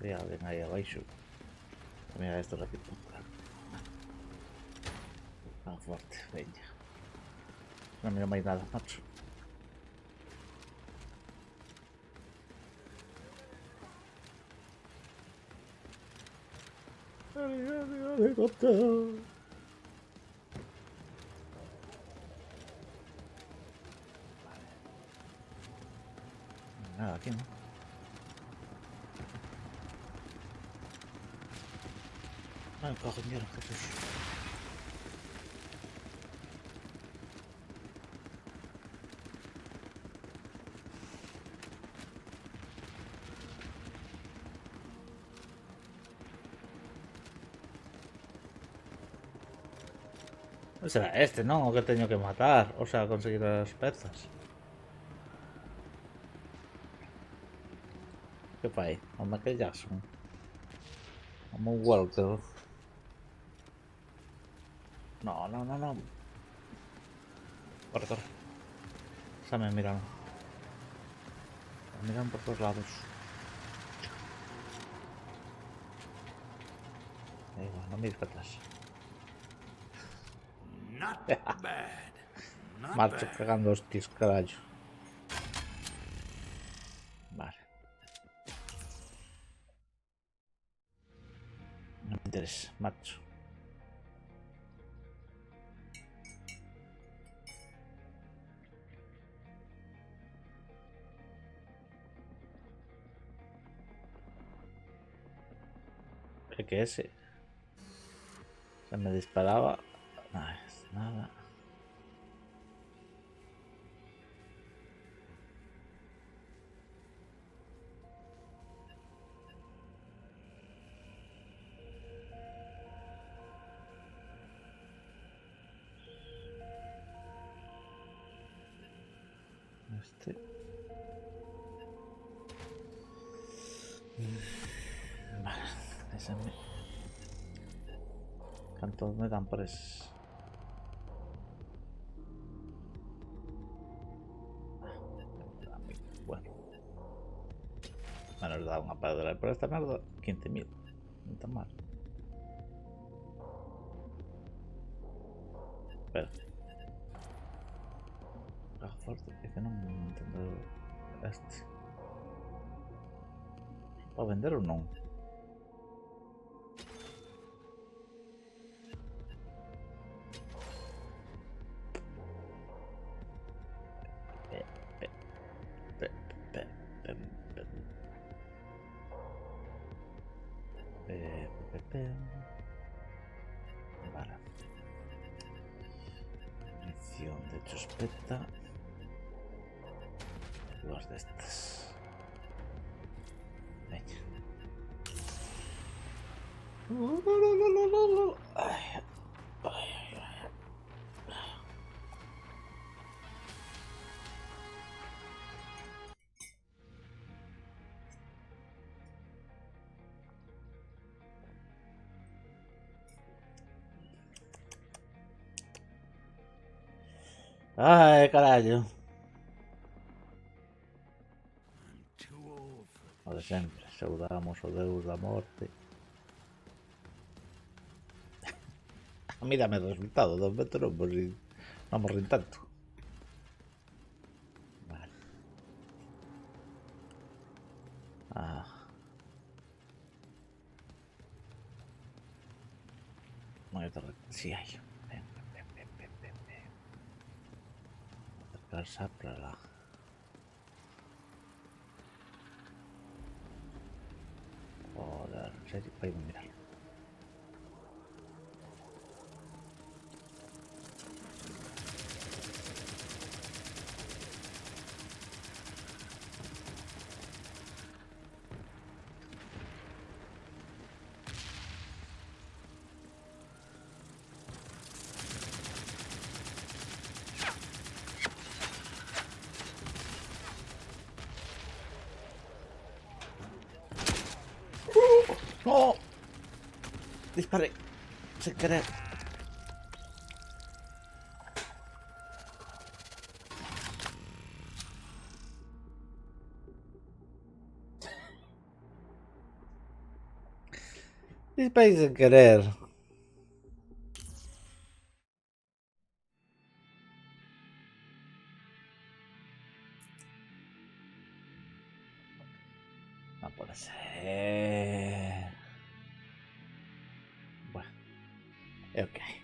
Speaker 1: Ya ven ahí abajo. Mira esto rápido. Tan fuerte, venga. No miro más nada, macho. Helicóptero. Nada, aquí no. Ay, cojoñero, ¿qué es eso? Será este, ¿no? O que he tenido que matar. O sea, conseguir las piezas. ¿Qué fue ahí? A Michael Jackson. A Moon Walker. No, no, no, no. Corre, corre. Ya me miran. Me miran por todos lados. Ahí va, no mires para atrás.
Speaker 2: Not bad. Not
Speaker 1: Marcho
Speaker 2: bad.
Speaker 1: cagando hostias, carajo. Vale. No me interesa, marcho. Es que ese se me disparaba. Nada. Este. Vale, ese me... ¿Cuántos me dan por eso? Bueno. Me nos da una para por esta merda 15.000. No está mal. Espera. Caja fuerte. Es que no entiendo este. ¿Para vender o no? Vale. Misión de chospeta. Dos de estas. Venga. Ay, ay, ay. Ay, carallo.
Speaker 2: Too old for
Speaker 1: O de sempre, saudamos o deus da morte. A mí dame o resultado, 2 metros non morren tanto. Vale. Non hai torre. Si hai. Ven. Acercarse para lá. Joder, en serio, vai a mirar. ¡No! Disparé. Sin querer. Disparé sin querer. No puede ser. Bueno, é o que hai.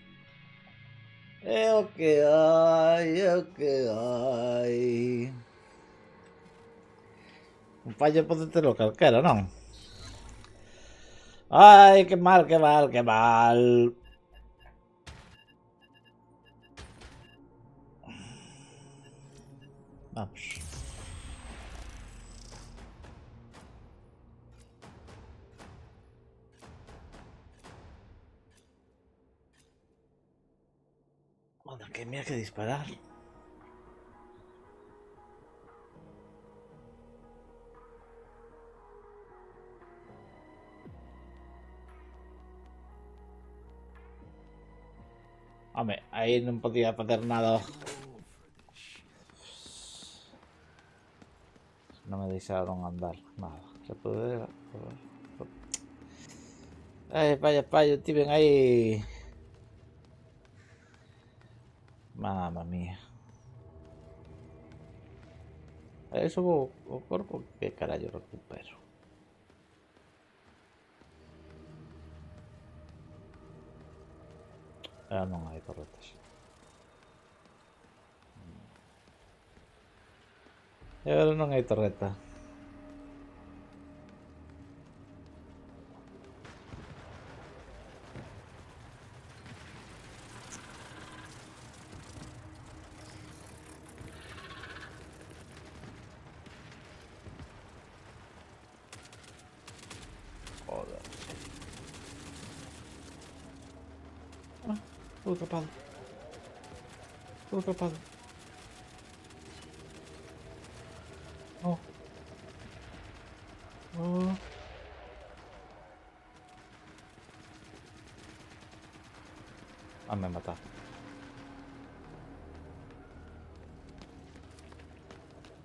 Speaker 1: É o que hai, é o que hai. Un fallo pode terlo calquera, non? Ai, que mal, que mal, que mal. Vamos. Bueno, que me hay que disparar. Home, aí non podía facer nada. Non me deixaron andar. Nada. Se puder. Ai, vaya fallo, tiven aí. Mamma mía. Eso o corpo que carallo recupero. Ah, non hai torretas. E agora non hai torreta. Todo atrapado. Todo atrapado. No. No. Ah, me mata.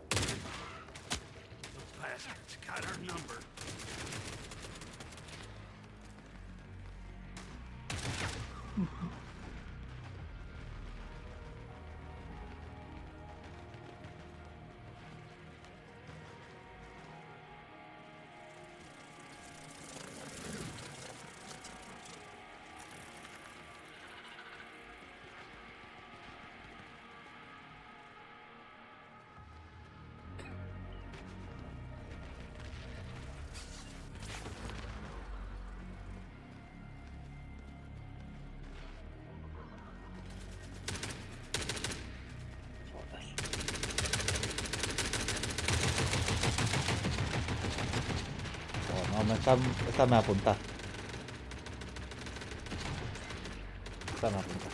Speaker 2: The bastards got our number.
Speaker 1: Oh, no, esta me apunta. Esta me apunta.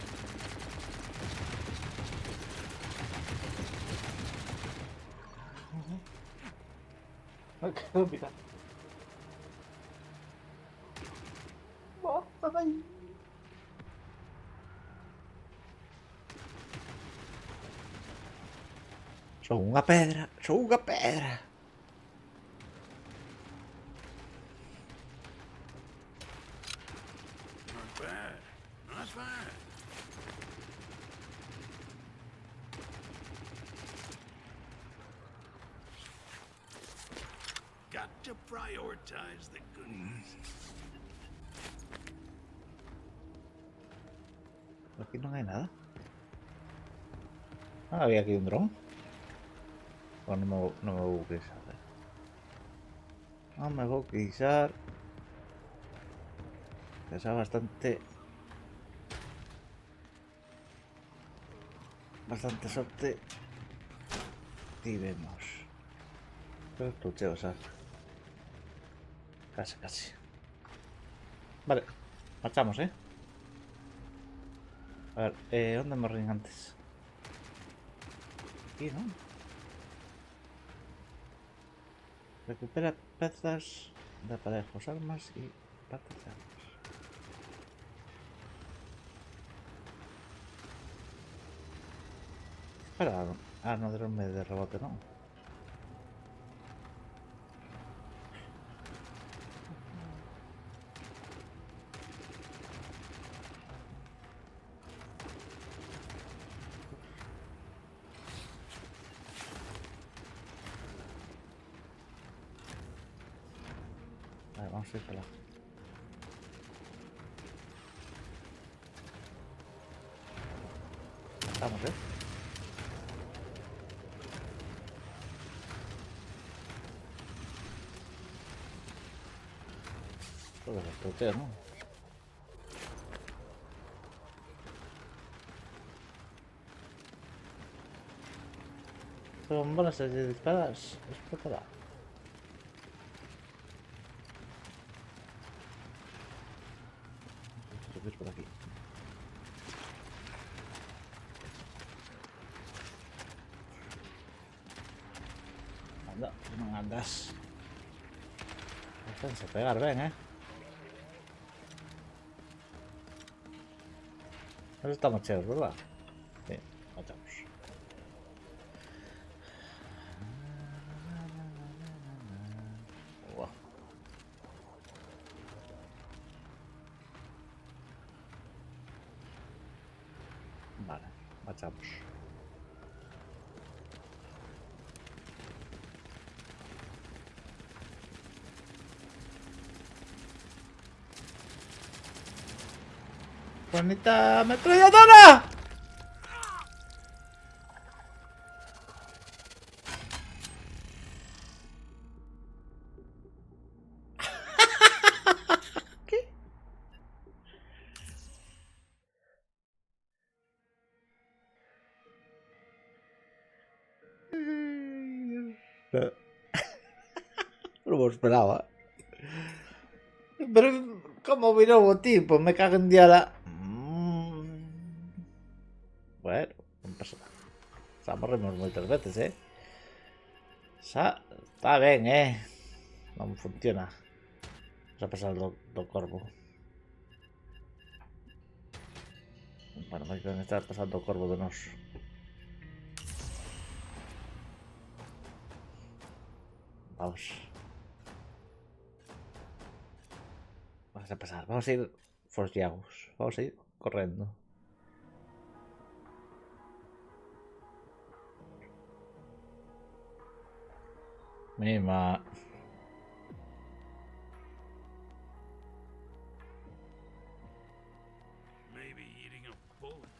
Speaker 1: Ay, qué óptica. Son unha pedra, son unha pedra.
Speaker 2: Not bad. Not bad. Got to prioritize the goodies.
Speaker 1: Aquí no hay nada. Ah, había aquí un dron. O no me voy a utilizar. No me voy a utilizar. Que sea bastante suerte. Y vemos. Pero estuche, o sea. Casi. Vale, marchamos, ¿eh? A ver, ¿dónde morí antes? Aquí, ¿no? Recupera piezas de aparejos, armas y partes de armas. Espera, no dronme de rebote, ¿no? Vale, vamos a ir para allá. Vamos, ¿eh? Todo el estuche, ¿no? Son buenas de disparas. Espera. Subir por aquí. Anda, no andas. Déjense pegar, ven, ¿eh? Eso estamos chéveres, ¿verdad? Sí, marchamos. Wow. Vale, marchamos. ¡Bonita ametralladora! ¿Qué? No lo esperaba. Pero, ¿cómo vino un tipo? Me cago en diala. Xa morremos moitas veces, Xa está ben, non funciona. Vamos a pasar do corvo. Bueno, vai que estar pasando o corvo de nos. Vamos. Vamos a pasar. Vamos a ir forxeados. Vamos a ir correndo. Mima.
Speaker 2: Maybe eating a bullet.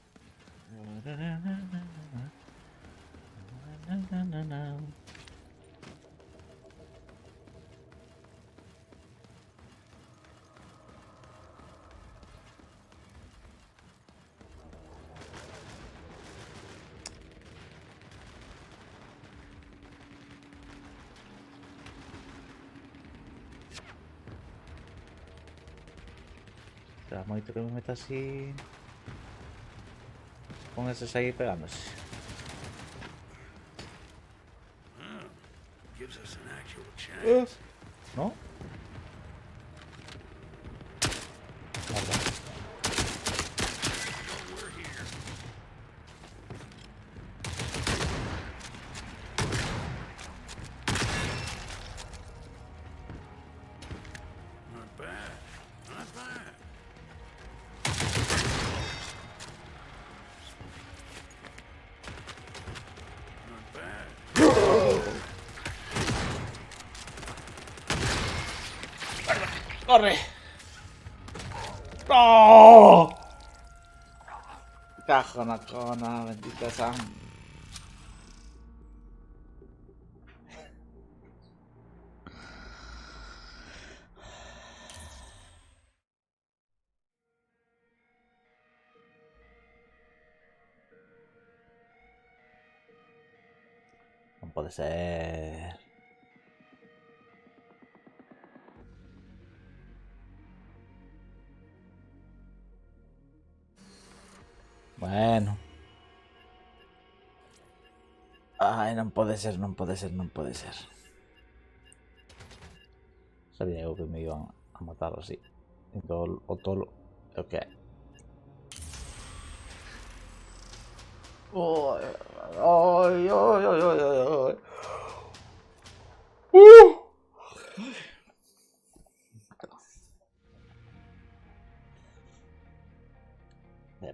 Speaker 1: Será moito que me meta así con eses aí pegándose.
Speaker 2: Gives us an actual chance.
Speaker 1: ¿No?
Speaker 2: We're here. Not bad. Not bad. Not bad.
Speaker 1: ¡Corre! ¡No! Cajona, cona, bendita Sam. No puede ser. Bueno. Ai, non pode ser, non pode ser, non pode ser. Sabía eu que me iban a matar así. Entón, o tolo é o que é. Ai, ai, ai, ai, ai, ai.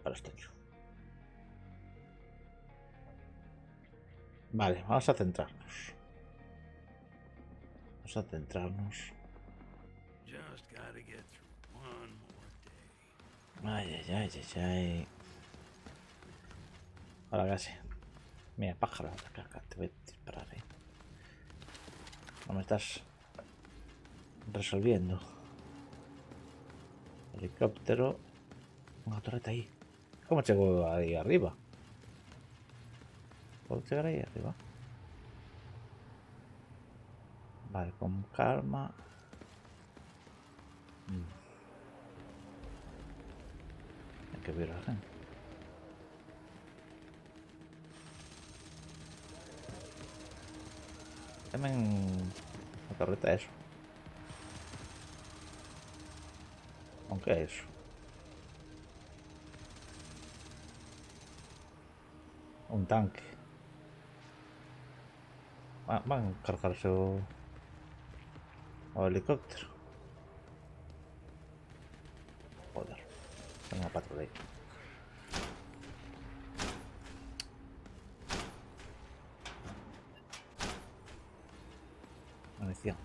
Speaker 1: Para esto yo. Vale, vamos a centrarnos. Vamos a centrarnos.
Speaker 2: Just gotta get through one more day.
Speaker 1: Ay, ay, ay, ay, ay. Ahora casi. Mira, pájaro, acá, te voy a disparar, No me estás resolviendo. Helicóptero. Una torreta ahí. ¿Cómo llego ahí arriba? ¿Puedo llegar ahí arriba? Vale, con calma. Hay que ver a la gente. También la torreta eso. Aunque eso. Un tanque. Van a cargarse o helicóptero. Joder. Tengo una patrulla ahí. Munición.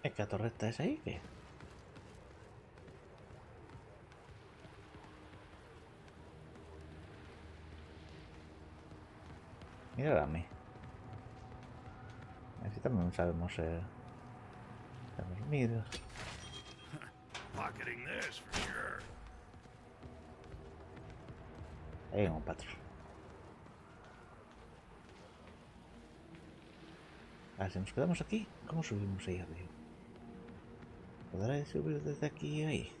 Speaker 1: Es que la torreta es ahí, ¿qué? Mira a mí. Así también sabemos mira.
Speaker 2: Pocketing this for sure.
Speaker 1: Ahí hay un patrón. A ver, si nos quedamos aquí, ¿cómo subimos ahí arriba? ¿Podrá subir desde aquí ahí?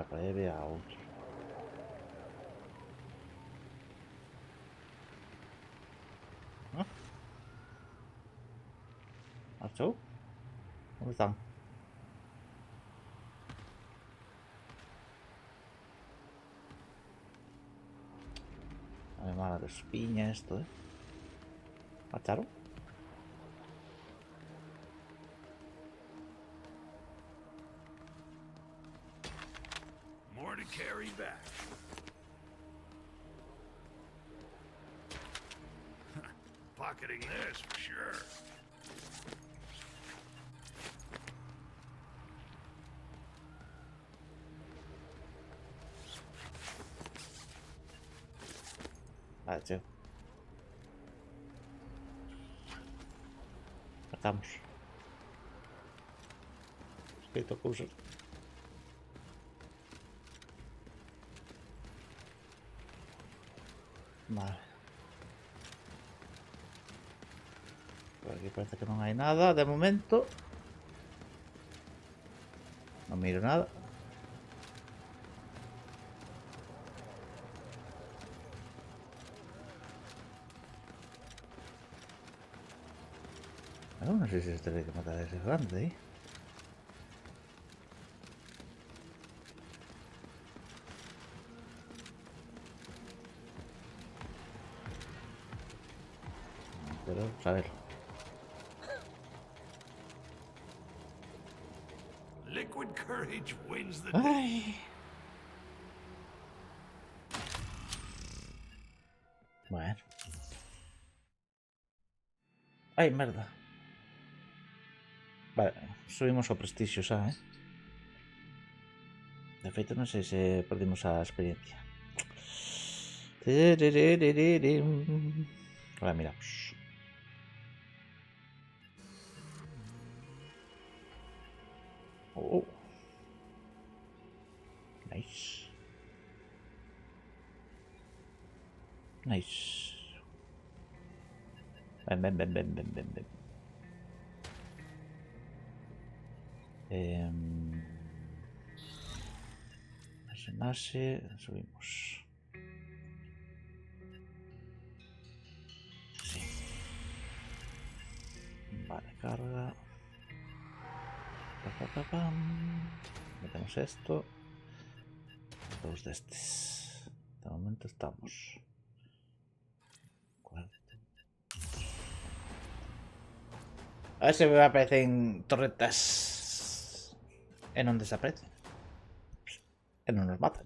Speaker 1: Para aí había outro. ¿Ah? ¿Marchou? ¿Dónde están? Ay, mala de espiña esto, ¿Marcharon?
Speaker 2: More to carry back. Pocketing this for sure.
Speaker 1: Vale, tío. Estamos. Escrito cursos. Vale. Por aquí parece que no hay nada de momento. No miro nada. No sé si se tiene que matar a ese grande ahí. Pero, a ver.
Speaker 2: Liquid courage wins the day.
Speaker 1: Ay. Bueno. Ay, merda. Vale, subimos ao prestigio xa, De feito, non sei se perdimos a experiencia. Ahora miramos. Oh. Nice. Nice. Ven, ven, ven, ven, ven, ven, ven. Nase, subimos. Sí. Vale, carga. Pam. Metemos esto. Dos de estos. De momento estamos. A ver si me aparecen torretas e non desaparecen. E non nos matan.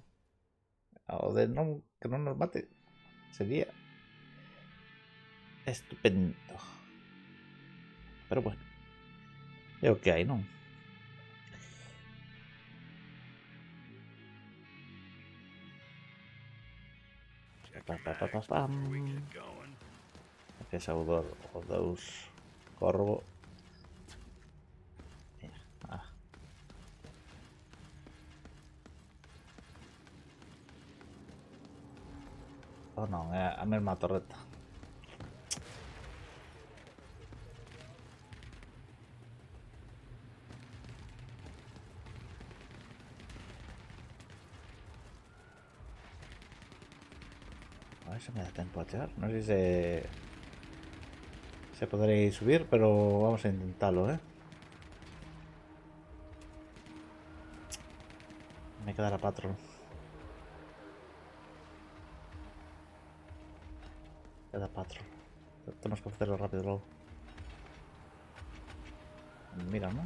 Speaker 1: O de non, que non nos mate sería estupendo. Pero bueno, é o que hai, non? Pam. Aquí é o Deus Corvo. Ah. Oh non, é a mesma torreta. A ver se me da tempo a chegar. Non sei se podréis subir, pero vamos a intentarlo, Me queda la patrón. Queda patrón. Tenemos que hacerlo rápido luego. Mira, ¿no?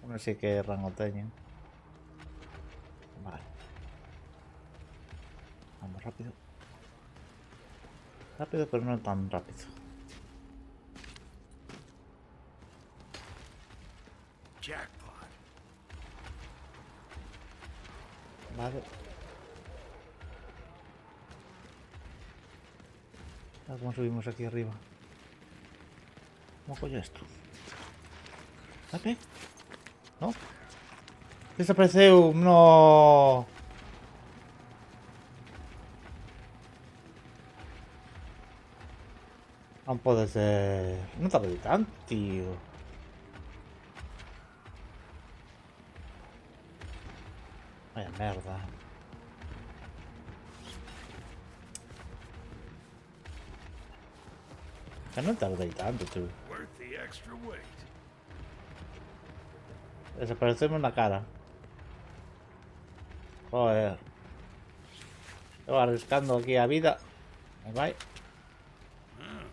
Speaker 1: Uno sí que rango teñen. Vale. Vamos rápido. Rápido, pero no tan rápido.
Speaker 2: Jackpot.
Speaker 1: Vale. A ver cómo subimos aquí arriba. ¿Cómo coño esto? ¿Tape? ¿No? Desapareceu, no. Non pode ser. Non tarde tanto, tío. Vaya merda. Que non tardei tanto, tú.
Speaker 2: Worth the extra weight.
Speaker 1: Desaparecemos na cara. Joder. Eu arriscando aquí a vida. Me vai.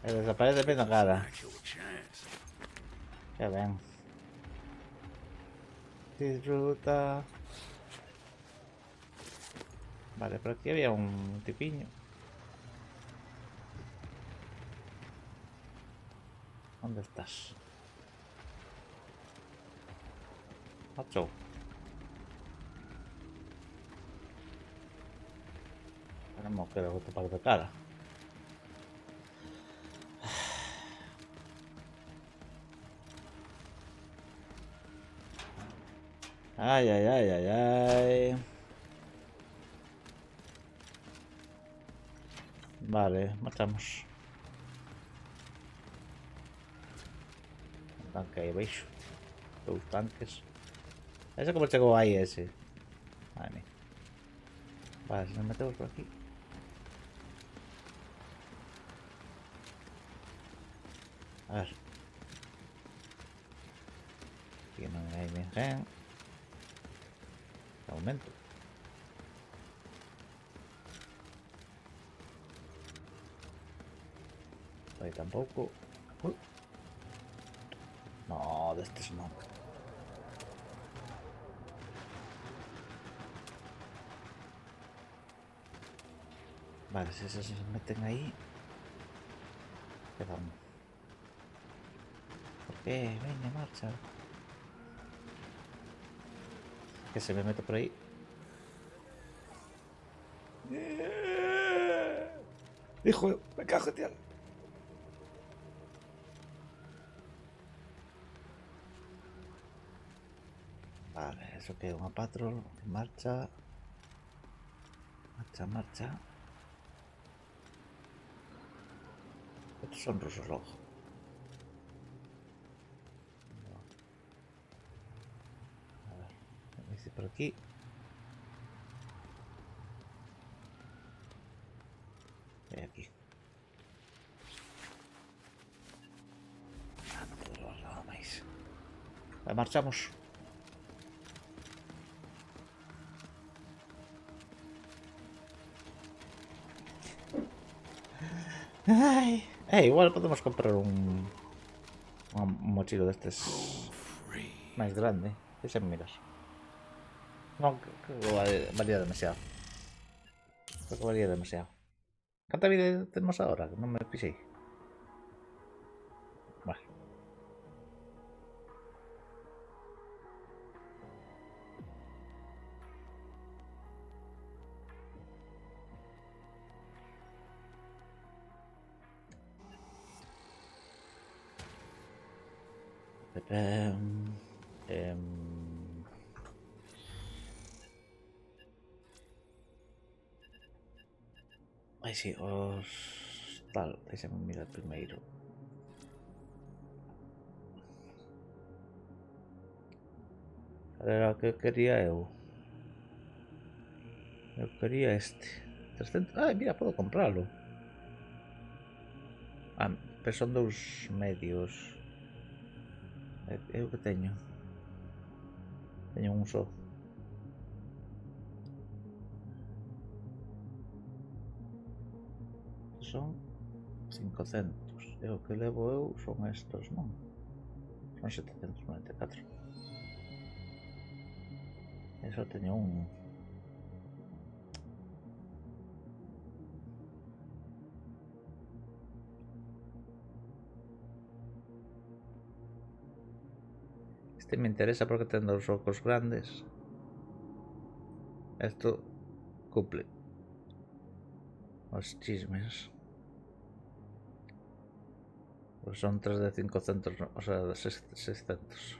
Speaker 1: E desaparece na cara.
Speaker 2: Actual chance.
Speaker 1: Ya ven. Disfruta. Vale, por aquí había un tipiño. ¿Dónde estás? Macho. Tenemos que topar de cara. Ay, ay, ay, ay, ay. Vale, marchamos. Un tanque aí baixo. Dos tanques. Ese como chegou aí ese. Madre mía. Vale, si nos metemos por aquí. A ver. Aquí non hai ninguén. De momento. Aí tampouco. No, destes non. Vale, si esos se meten aí. Quedamos. ¿Por qué? Venga, marcha. Que se me mete por ahí. Hijo, me cago, tío. Vale, eso que é unha patrol que marcha. Marcha. Estos son rusos logo. A ver, me dice por aquí. E aquí. Ah, non podo levar nada máis. Vale, marchamos. Ai. Igual podemos comprar un mochilo destes máis grande. Deixame mirar. Non, creo que valía demasiado. Creo que valía demasiado. Canta vida temos ahora? Non me fixei. Vale. Ai, si, os... Tal, deixame mirar primeiro. Era o que quería eu. Eu quería este. 300... Ai, mira, podo compralo. Ah, pero son dous medios. Eu que teño. Teño un só. Son 500. E o que levo eu son estos, non? Son 794. E só teño un. Este me interesa porque ten dous ojos grandes. Esto cumple os chismes. Pues son 3 de 500, o sea, de 600.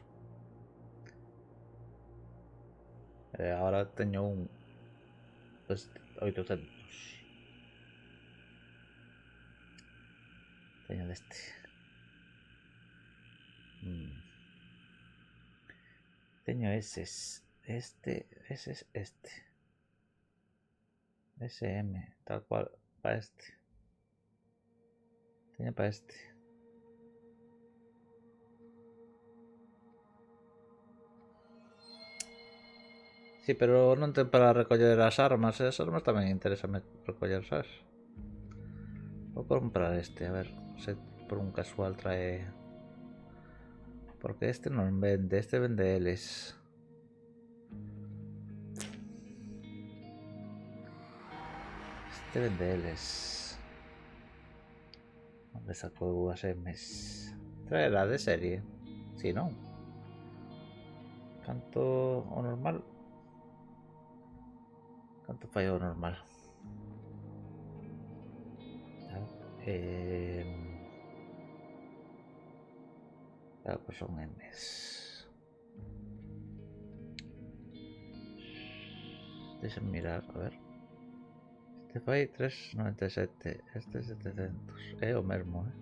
Speaker 1: Ahora teño un pues 800. Teño deste. Teño eses. Ese es este. SM, tal cual, para este. Tiene para este. Sí, pero non ten para recoller as armas. As armas tamén interesa recoller, sabes? Vou comprar este, a ver se por un casual trae... Porque este non vende, este vende eles. Este vende eles. Onde sacou as M's? Traerá de serie. Si non. Canto o normal? Canto fai o normal? Claro, pues son M's. Deixen mirar, a ver. Este fai 3,97. Este 700. É o mesmo, eh?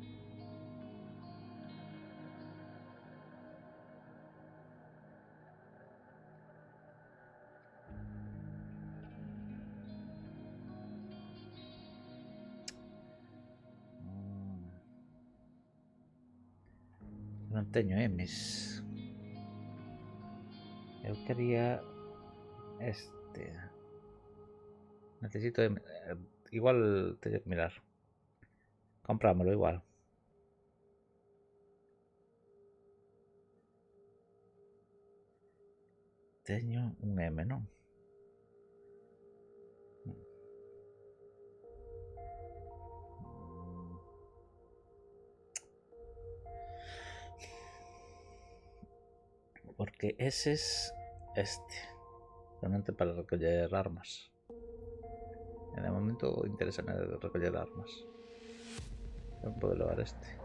Speaker 1: Non teño M's. Eu quería este. Necesito M. Igual teño que mirar. Comprámoslo igual. Teño un M, non? Porque ese es este. Realmente para recoller armas. En el momento interesa recoller armas. No puedo levar este.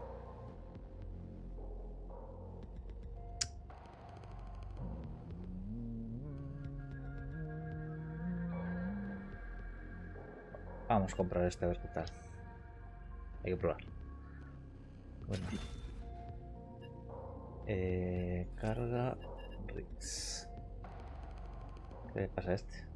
Speaker 1: Vamos a comprar este a ver qué tal. Hay que probar. Bueno. Carga Rix. ¿Qué le pasa a este?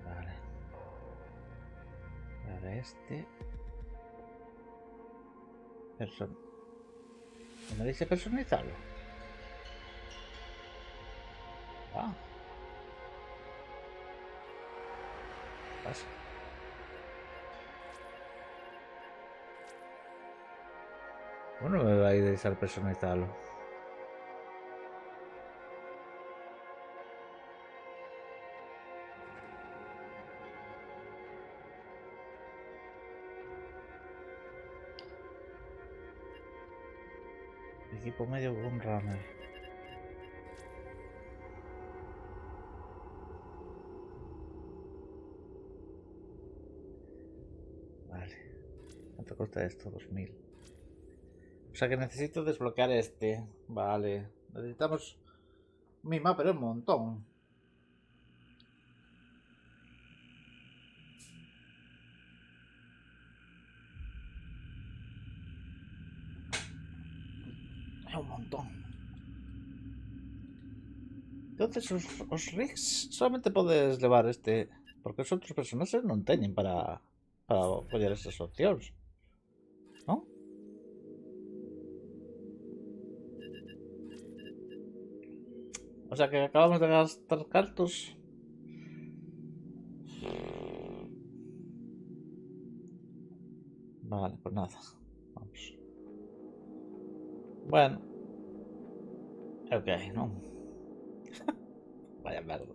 Speaker 1: Vale. Ahora este. ¿Me dice personalizarlo? Ah. Pasa. Bueno, me va a ir a personalizarlo. Equipo medio con runner. Vale. ¿Cuánto cuesta esto? 2000. O sea que necesito desbloquear este. Vale. Necesitamos Mima, pero un montón. Es un montón. Entonces os rigs solamente podes levar este. Porque os outros personaxes non teñen para coller esas opcións. Non? O sea que acabamos de gastar cartos. Vale, pues nada. Vamos. Bueno. Ok, non. Vaya merda.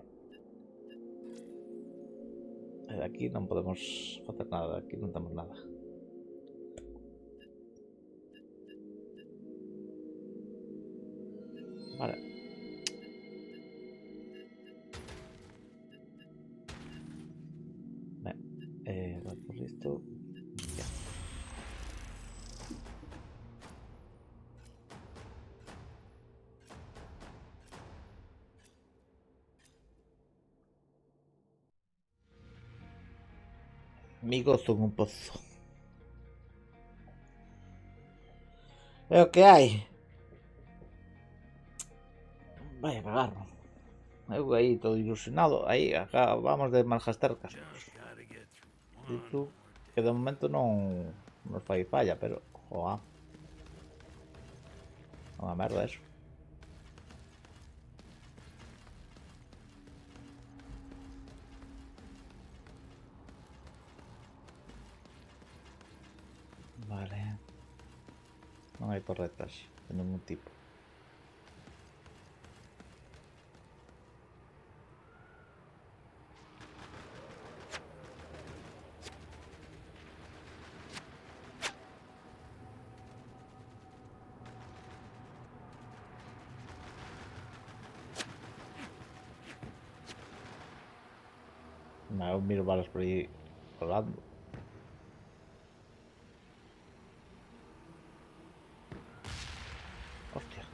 Speaker 1: De aquí non podemos facer nada. Aquí non temos nada. Vale. Vale. Por listo. Ya. Mi gozo en un pozo. Veo que hay. Vaya a cagarlo. Ahí todo ilusionado. Ahí acabamos de malgastar cascos.
Speaker 2: Just gotta get through
Speaker 1: Y
Speaker 2: one
Speaker 1: tú,
Speaker 2: more
Speaker 1: que de momento no fai falla, pero joa. Una merda eso. Vale. Non hai torretas de ningún tipo. Eu miro balas por aí colando. Hostia.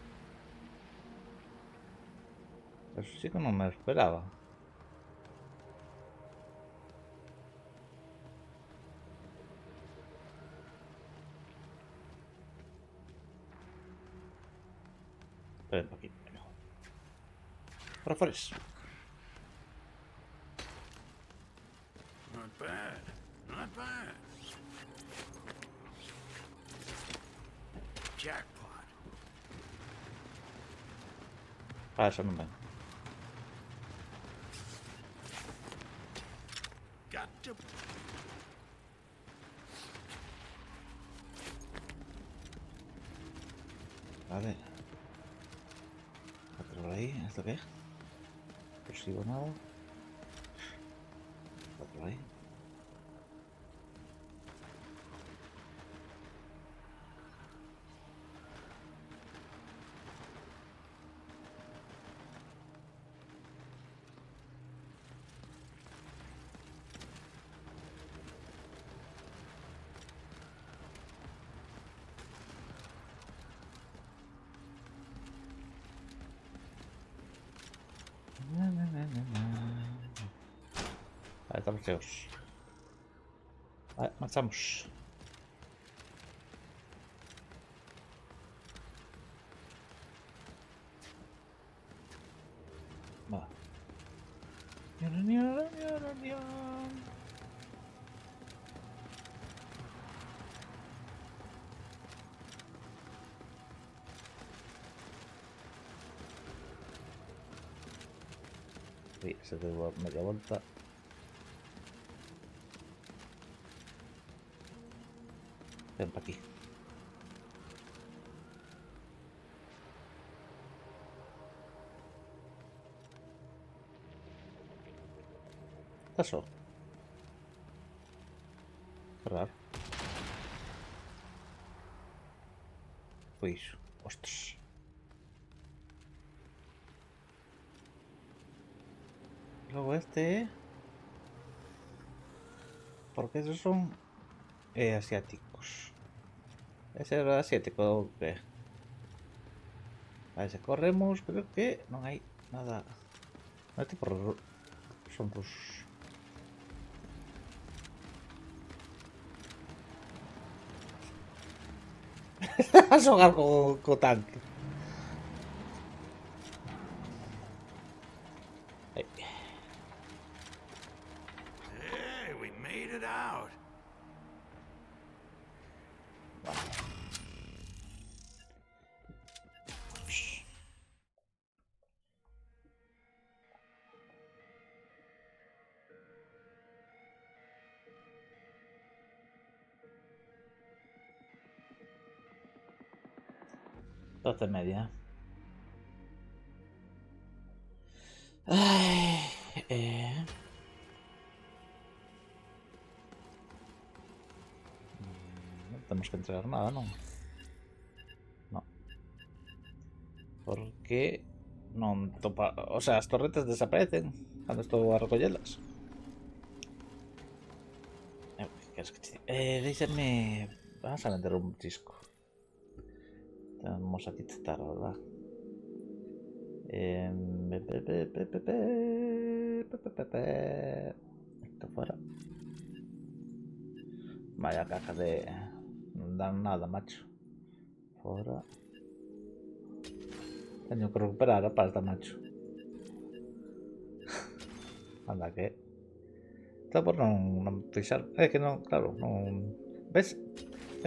Speaker 1: Eso sí que non me lo esperaba. Ven pa aquí. Para afuera.
Speaker 2: Not bad. Not bad. Jackpot.
Speaker 1: Para eso non ven.
Speaker 2: Got to.
Speaker 1: Vale. Otro por ahí. ¿Esto qué? No persigo nada. Otro por ahí. Vale, estamos feos. Vale, marchamos. Vale. Sí, se dio media vuelta. Ven para aquí. Eso. Qué raro. Fue eso. Ostras. Luego este. Porque esos son asiáticos. Ese era asiático. ¿O qué? A ver si corremos. Creo que no hay nada. No, tipo son rusos. A jugar con tanque. Ahí.
Speaker 2: Hey, we made it out.
Speaker 1: Doce media. Ay, no tenemos que entregar nada, ¿no? No. Porque non topa, o sea, as torretas desaparecen cando estou a recollelas. Que queres que te... Díxame, vamos a vender un disco. Temos aquí testar, verdad? Esto fuera. Vaya caja de... Non dan nada, macho. Fora. Teño que recuperar a pasta, macho. Anda que... Está por non fixar... É que non, claro, non... Ves?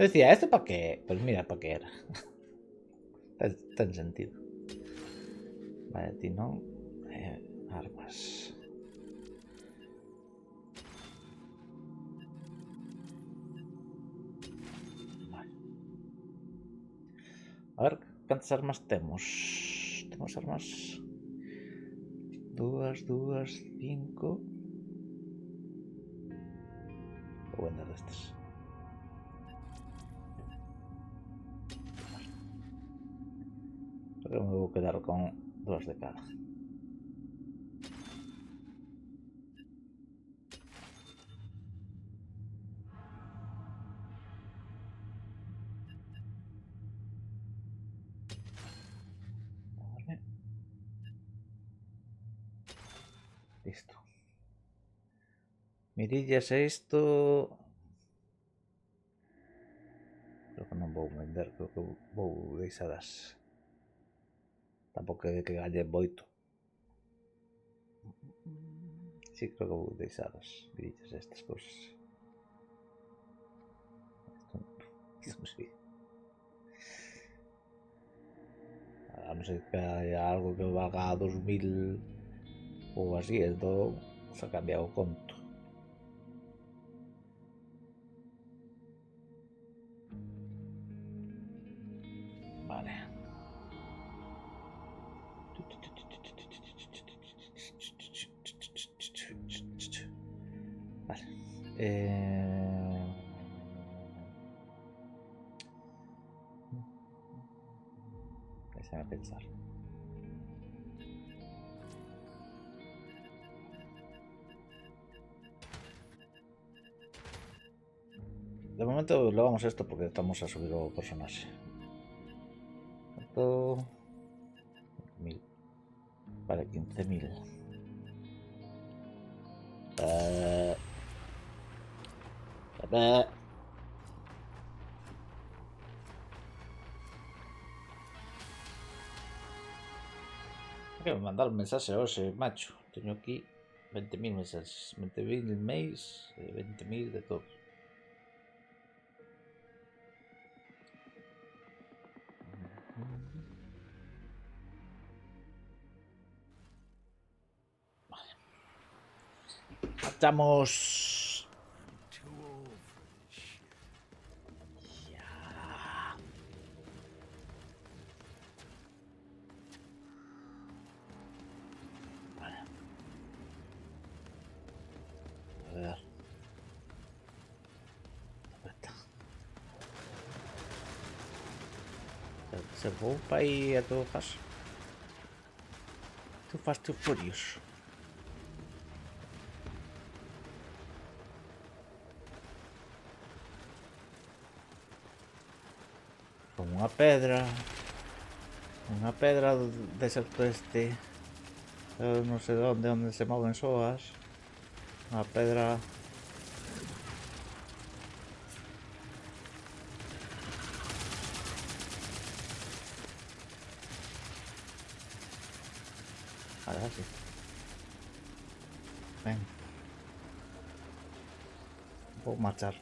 Speaker 1: Eu decía, ¿esto para qué? Pues mira, para qué era. Ten sentido. Vale, ti non... armas. Vale. A ver, cantas armas temos? Temos armas... 2, 5... Vou vender destas. Creo que me vou quedar con 2 de cada. Vale. Listo. Mirillas é isto. Creo que non vou vender, creo que vou deixadas. Tampouco é que galle moito. Sí, creo que vou deixadas. Mirillas estas cousas. Isto non sei. A non ser que haya algo que valga 2000 ou así, esto se ha cambiado o conto. Vale. Vale. Déjame pensar. De momento lo vamos a esto porque estamos a subir o personaje. ¿Cuánto? 1000. Vale, 15.000. Hay que mandar un mensaje hoxe, macho. Teño aquí 20.000 mensajes. 20.000 mails e 20.000 de todo. Vale. Estamos...
Speaker 2: Too old for this shit.
Speaker 1: Ya. Vale. A ver. Se vou para aí a tu faz. Tu faz teu furios. Con unha pedra. Unha pedra deserto este. Eu non sei onde se moven soas. Unha pedra. Vale, así. Ven. Vou marchar.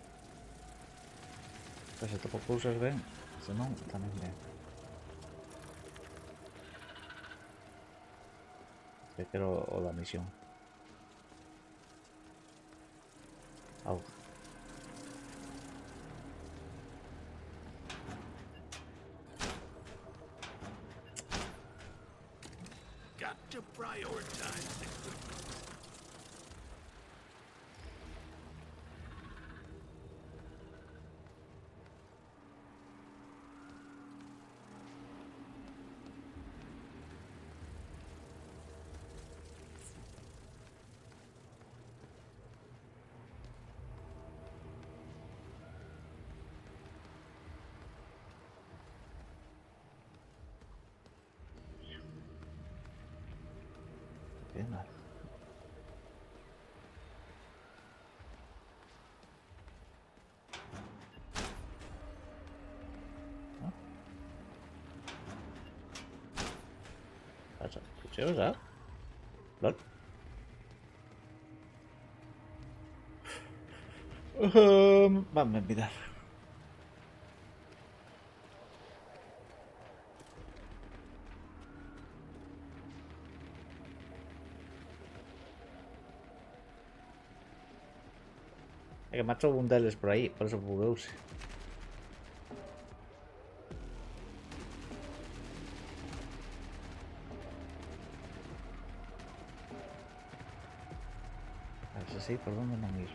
Speaker 1: Se topo cousas ben, se non, tamén ben. Que quero o da misión. Auga.
Speaker 2: Got to prioritize the good.
Speaker 1: bien, vale. ¿No? ¿Pasa? ¿Cuchillos, ah? ¿Lol? Vamos a mirar. É que macho un deles por aí, por eso bugueuse. A ver se sei por onde non ir.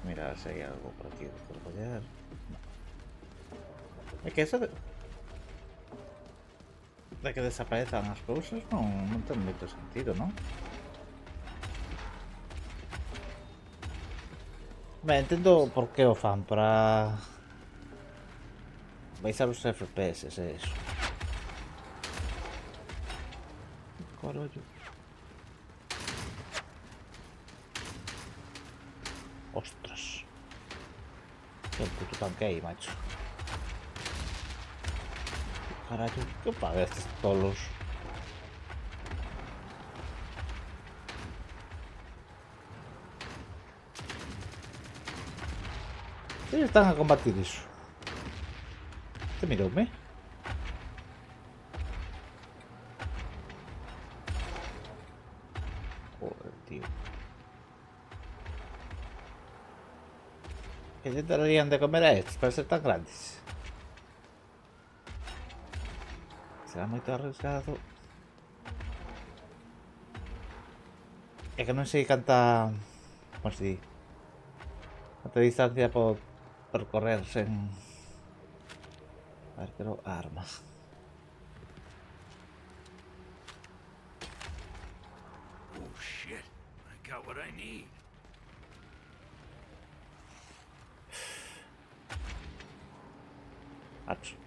Speaker 1: Mira se hai algo por aquí por coller. No. É que eso de que desaparezan as cousas non ten moito sentido, non? Ben, entendo por que o fan para baixar os FPS e eso. Carallo. Ostras. Que puto tanque aí, macho. Carallo, que paga estes tolos? Eles están a combatir iso. Te miroume? Joder, tío. Que lle darían de comer a estos para ser tan grandes? Será moito arriesgado. É que non sei canta... Como se di? Canta distancia por percorrer sen... A ver, pero arma.
Speaker 2: Oh shit. I got what I need.
Speaker 1: Hacho.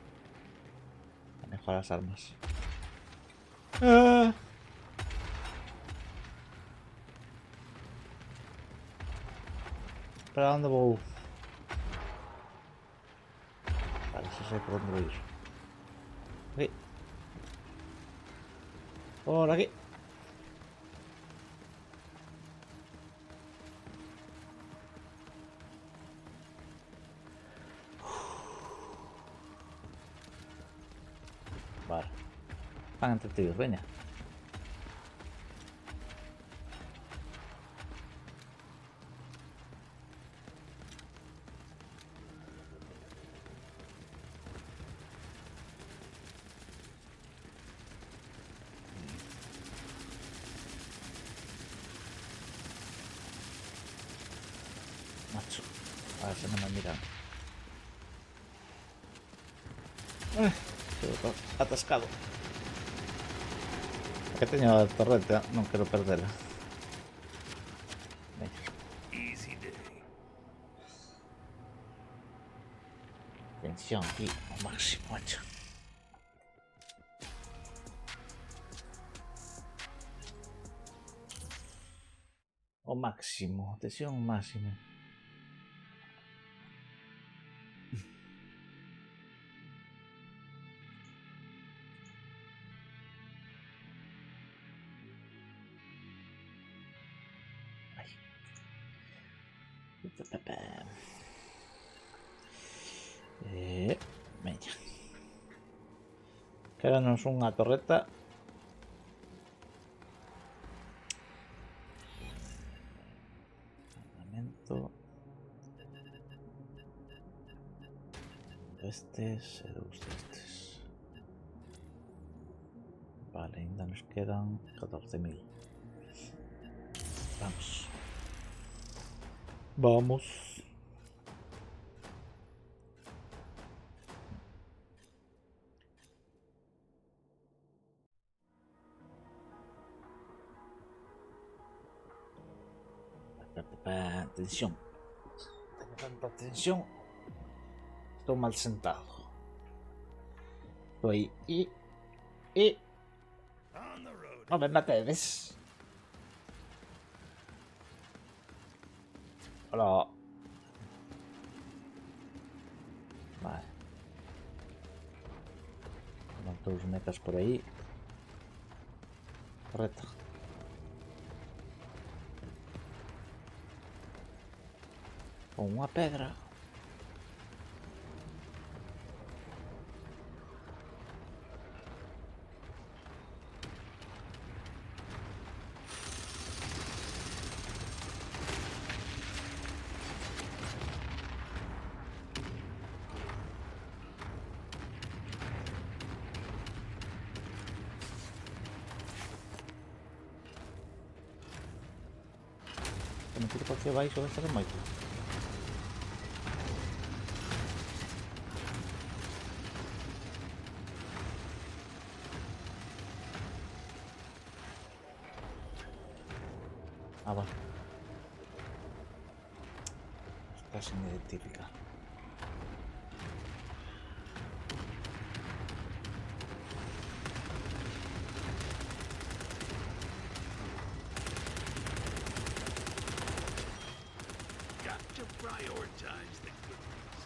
Speaker 1: Mejor las armas. Ah. ¿Para dónde voy? Vale, eso sé por dónde voy a ir. Aquí. Por aquí. Vale. Van entre tíos, venga. Macho. A ver si no me miran. Quedo atascado. Que teño a torreta, non quero perdela. Venga.
Speaker 2: Easy day.
Speaker 1: Tensión aquí, ao máximo, macho. O máximo, tensión máximo. Veña. Quédanos unha torreta. Armamento. Estes e dous destes. Vale, ainda nos quedan 14.000. Vamos. Vamos. tensión. Tengo tanta tensión. Estoy mal sentado. Estoy y
Speaker 2: On the road.
Speaker 1: no me mates. Hola. Vale. Van todos los mechas por ahí. Correcto. Con una pedra. Me tiro para que baixo, vai ser moito. Ah, bueno. Está sin identificar.
Speaker 2: Got to prioritize the good ones.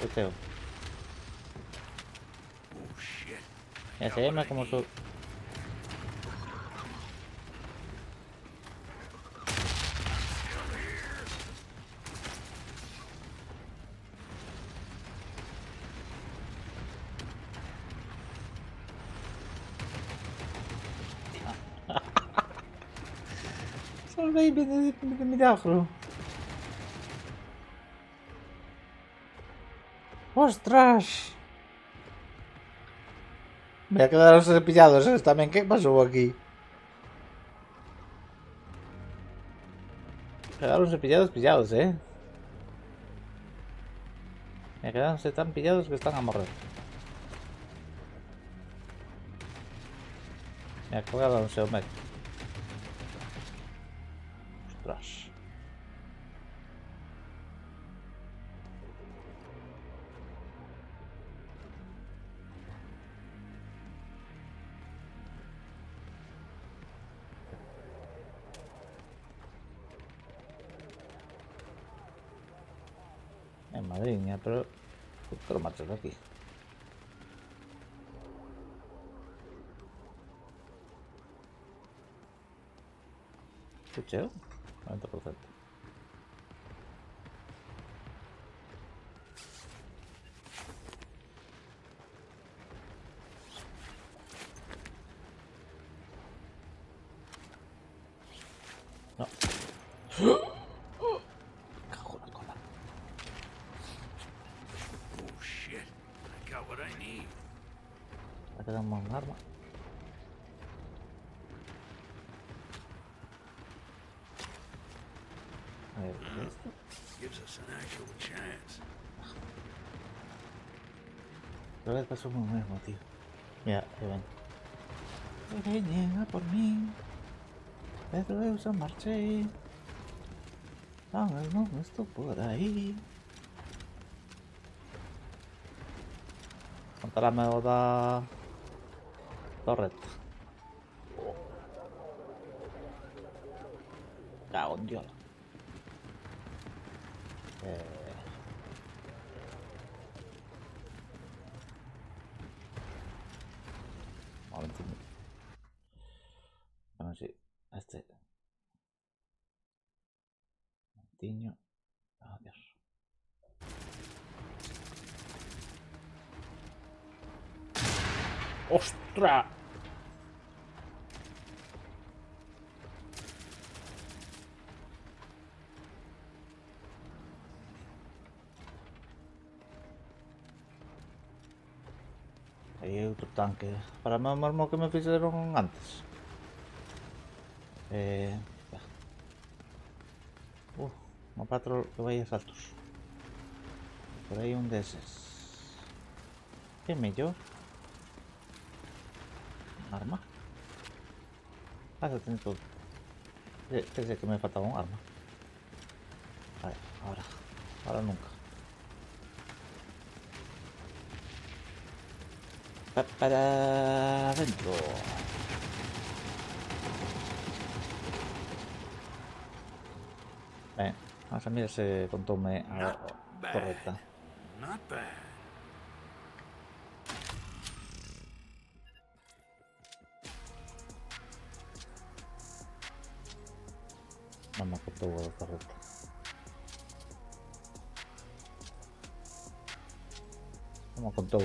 Speaker 1: Peteo.
Speaker 2: Oh shit.
Speaker 1: Ya se llama como su... Salvei de milagro. ¡Ostras! Me voy a quedar cepillados también. ¿Qué pasó aquí? Quedaron pillados, Me quedaron tan pillados que están a morrer. Me acuerdo un seu mec. Ostras. En Madrid, pero... Pero marchas de aquí. ¿Escucheo? 90%. No. Cago en la cola.
Speaker 2: Oh shit. I got what I need.
Speaker 1: Me queda un buen arma. A ver, ¿qué es esto?
Speaker 2: Gives us an actual chance.
Speaker 1: Otra vez pasó lo mismo, tío. Mira, ahí ven. Que veñen a por mí. Pero eu xa marchei. Non estou por aí. Contarame o da... torreta. Cago en Dios. Momentinho. Bueno, sí. Este. Momentinho. Oh, Dios. ¡Ostras! Aí outro tanque. Para o mesmo que me fixeron antes. No patrol que vaya saltos. Por ahí un de esos. ¿Qué me yo? ¿Arma? Ah, se tiene todo. Pensé que me faltaba un arma. Vale, ahora. Ahora nunca. Para adentro. Vamos a mirar si contóme a
Speaker 2: Not bad.
Speaker 1: correcta.
Speaker 2: Not bad.
Speaker 1: No me contó a correcta. No me contó.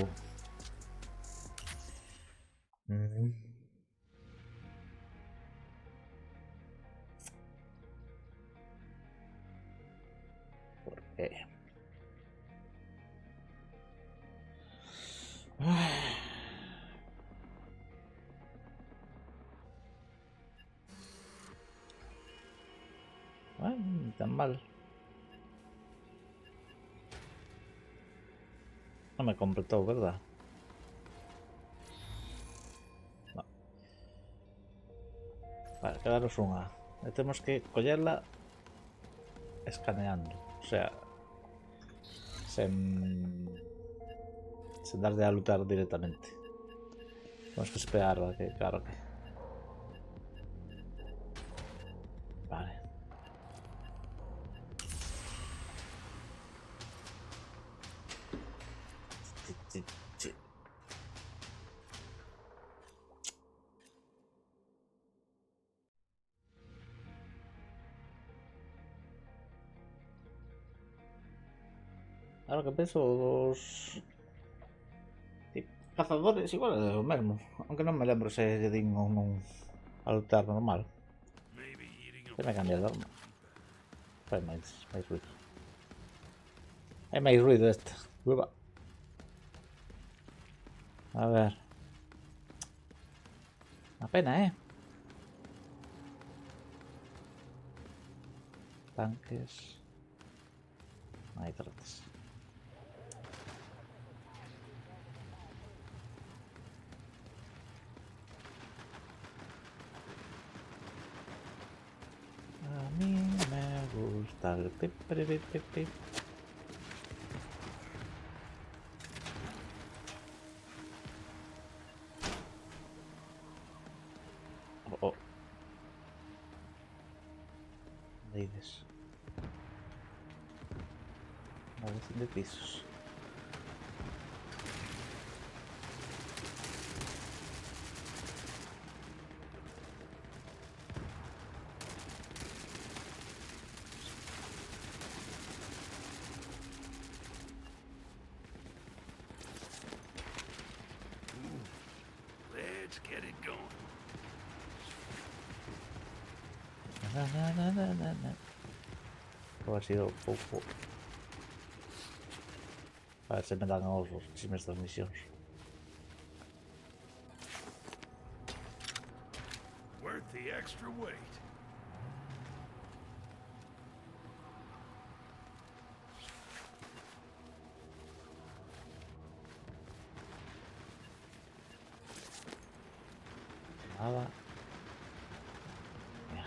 Speaker 1: ¿Por qué? Bueno, ni tan mal. No me completó, ¿verdad? No. Vale, quedaros una. Tenemos que collarla escaneando. O sea, sin darle a lutar directamente. Tenemos que esperar a que cargue. Vale. Sí. Ahora que penso, os cazadores igual é o mesmo. Aunque non me lembro se lle din ou non a lutar normal.
Speaker 2: Maybe eating a
Speaker 1: Se me cambia de arma.
Speaker 2: won't be bad.
Speaker 1: Fai máis ruido. Hai máis ruido esta. Uva. A ver. Una pena, Tanques. Ahí trates. A mí me gusta el pip, pip, pip, pip, pip. Oh. Dices. Vale, sin de pisos.
Speaker 2: Let's get it going.
Speaker 1: Ha sido pouco. A ver se me dan os chimes das misións.
Speaker 2: Worth the extra weight.
Speaker 1: Nada. Mira.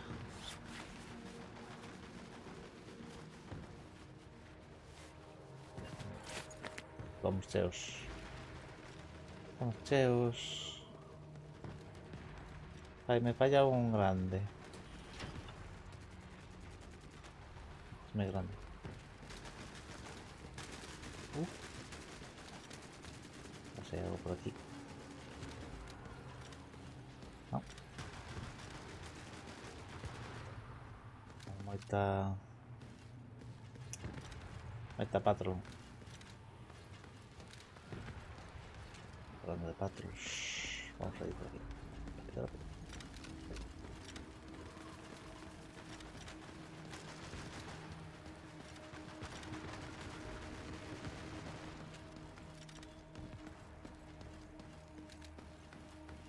Speaker 1: Vamos cheos. Vamos cheos. Ai, me falla un grande. Es muy grande. No sé, algo por aquí. No. Moita... Moita patrón. Hablando de patrons. Vamos a ir por aquí.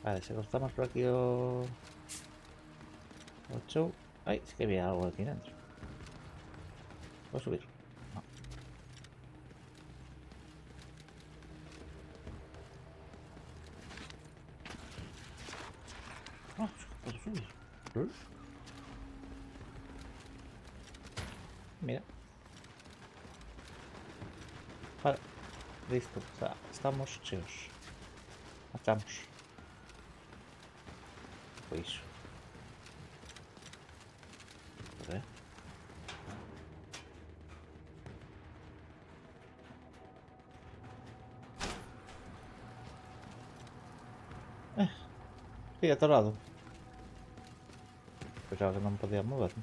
Speaker 1: Vale, si cortamos por aquí o 8. Ay, sí que había algo aquí dentro. ¿Puedo subir? No. No, puedo subir. Mira. Vale. Listo. O sea, estamos cheos. Marchamos. Pois. A ver. Estoy atorado. Pensaba que no me podía moverme.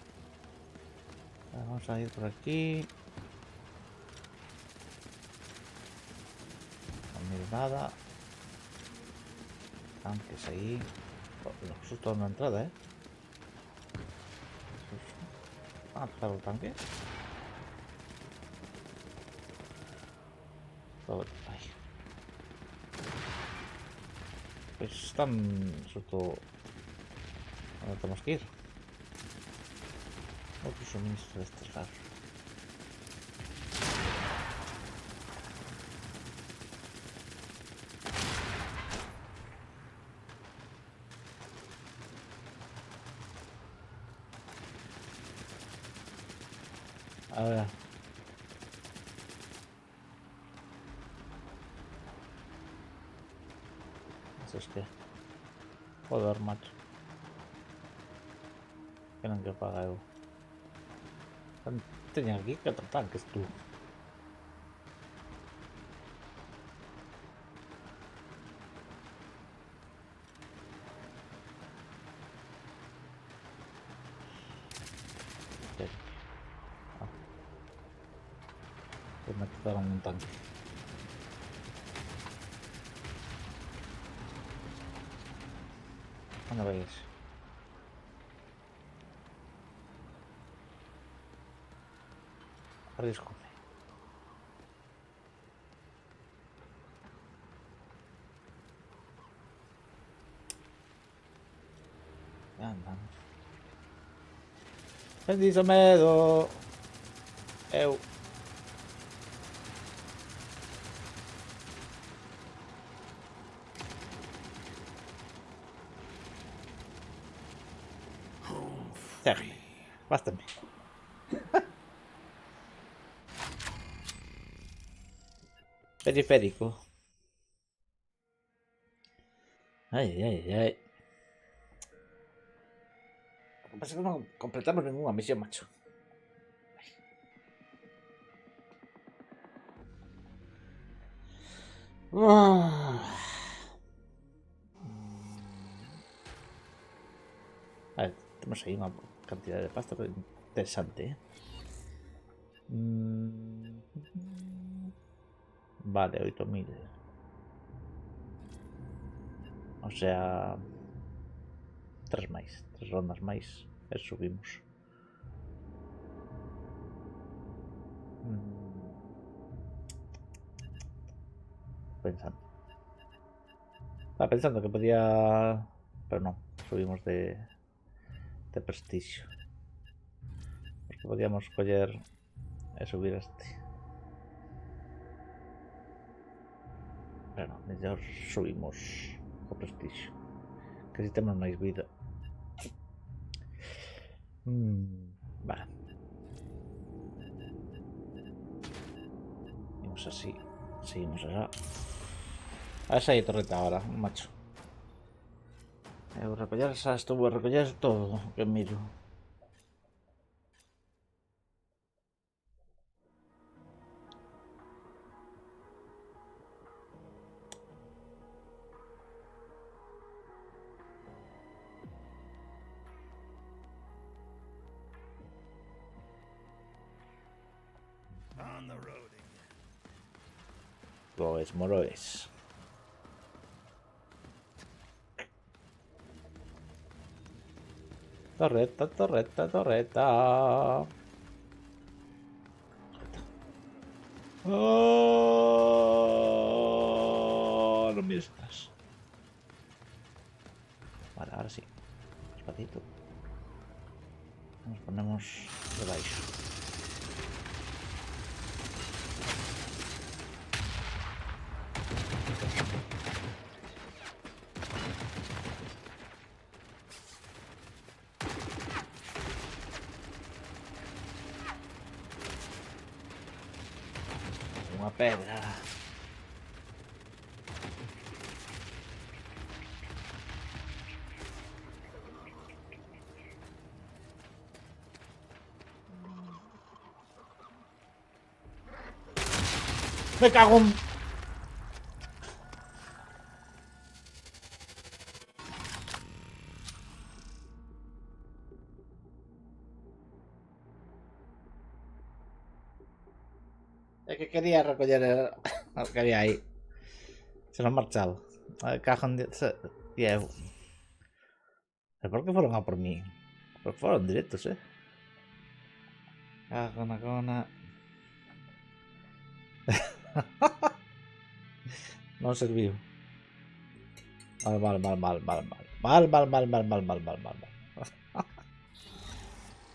Speaker 1: Vamos a ir por aquí. No miro nada. Tanques ahí. Oh, lo susto una entrada, Ah, claro, tanque. Oh, ay. Pues están susto. ¿Dónde tenemos que ir? Otro suministro de este raro. A ver. Eso es que. Joder, macho. Tienen que pagar algo. Tenía aquí que tratar que es tú. Pues me quitaron un tanque. ¿Dónde vais? Arriesgo. Andan. Bendizo medo. Eu. Déjame. Bástame. Periférico. Ay, ay, ay. Lo que pasa es que no completamos ninguna misión, macho. A ver, tenemos ahí una cantidad de pasta pero interesante, ¿eh? Vale, 8000. O sea, 3 máis, 3 rondas máis e subimos. Pensando. Estaba pensando que podía... Pero no, subimos de prestigio. Porque podíamos coller e subir este. Pero no, mellor subimos o prestigio. Que si temos máis vida. Vale. Seguimos así. Seguimos allá. A ver se hai torreta ahora, macho. Eu recoller xa estuvo a recoller todo que miro.
Speaker 2: On the road again.
Speaker 1: Loes moroes. Torreta, torreta, torreta. Oh, no me estás. Vale, ahora sí. Despacito. Nos ponemos debaixo. Unha pedra. Me cago en... Es que quería recoger el que había ahí. Se lo han marchado. El cajón de... Viejo. ¿Por qué fueron a por mí? Pues fueron directos, Cagona, cagona. No sirvió. Mal, mal, mal, mal, mal, mal. Mal, mal, mal, mal, mal, mal, mal, mal.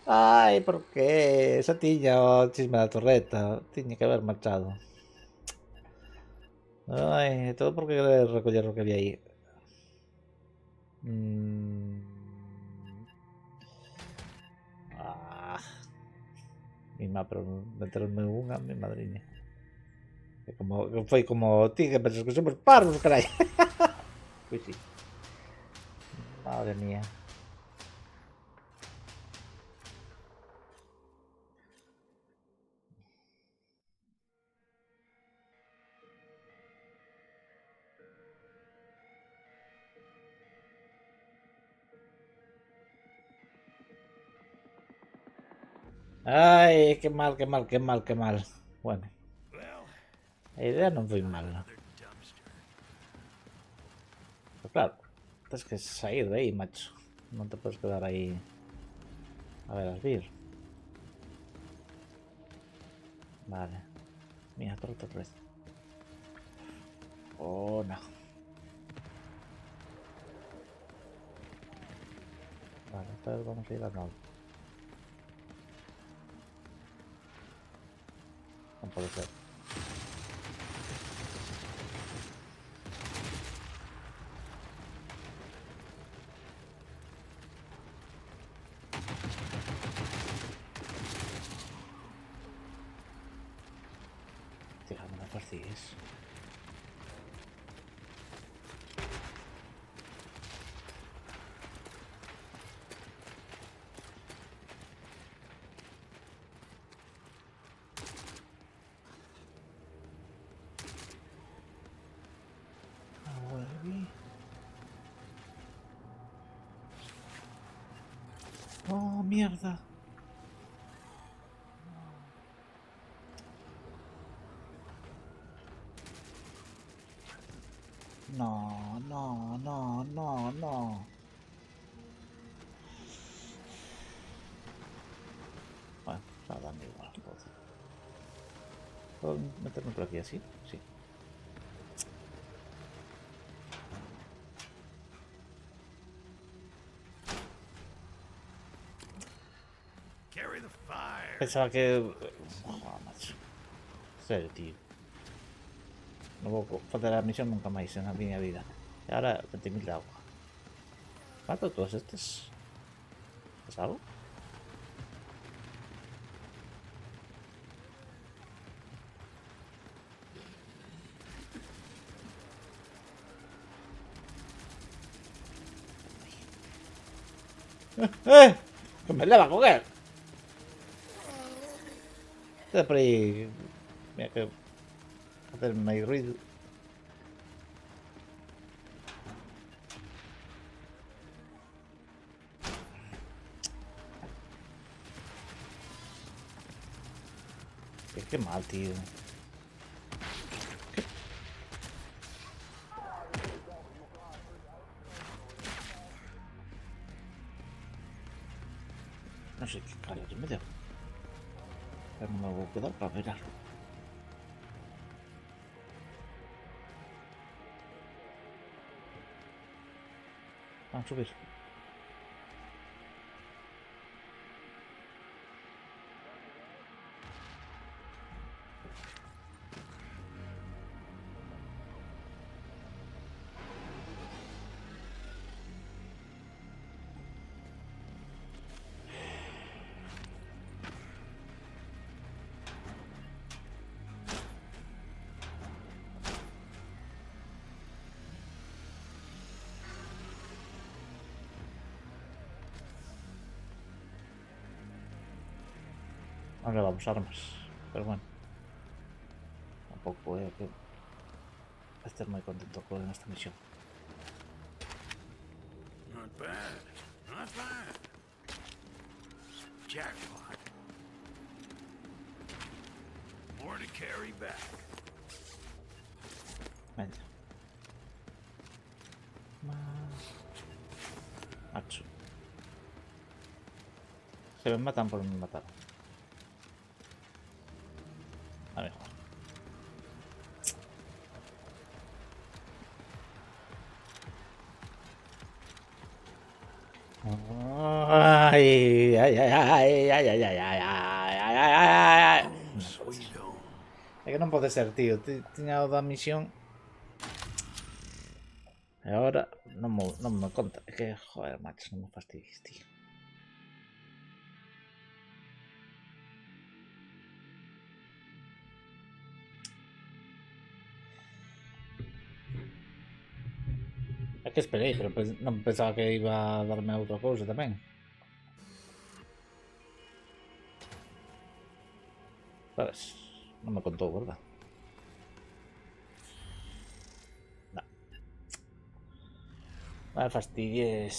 Speaker 1: Ay, ¿por qué? Esa tiña o chisme da torreta. Tiña que haber marchado. Ay, todo porque recoger lo que había aí. Ah, pero meterme unha, mi madriña. Foi como ti que pensas que somos parvos, carai. Pois sí. Madre mía. Ai, que mal, que mal, que mal, que mal. Bueno,
Speaker 2: Well,
Speaker 1: a idea non foi mal.
Speaker 2: another dumpster.
Speaker 1: Pero claro, tens que sair de aí, macho. Non te podes quedar aí a ver as vir. Vale. Mira, torta otra vez. Oh, no. Vale, esta vez vamos a ir a no. No puede ser. Tío, no me persigues. Oh, mierda. No, no, no, no, no. Bueno, está dando igual. ¿Puedo meterme por aquí así? Sí.
Speaker 2: Carry the fire.
Speaker 1: Pensaba que... Oh, macho. En serio, tío. No voy a faltar la misión nunca más en la mi vida. Y ahora 20.000 de agua. ¿Cuánto todos estos? ¿Es algo? ¡Eh! ¡Que me la va a coger! Está por ahí. Mira que hacerme ahí ruido. Qué mal, tío. No sé qué carajos me dio. Pero no me voy a quedar para mirar. Vamos a subir. No le vamos armas. Pero bueno. Tampoco voy que estar muy contento con esta misión.
Speaker 2: Not bad. Not bad. Jackpot. More to carry back.
Speaker 1: Venga. Más. Macho. Se me matan por me matar. A ver. Ay, ay, ay, ay, ay, ay, ay, ay, ay, ay, ay, ay, ay.
Speaker 2: Sweet home.
Speaker 1: É que non pode ser, tío. Tiña o da misión. E agora non me conta. É que, joder, macho, non me fastidies, tío. É que esperei, pero non pensaba que iba a darme outra cousa tamén. Sabes? Non me contou, verdad? No. Non me fastidies.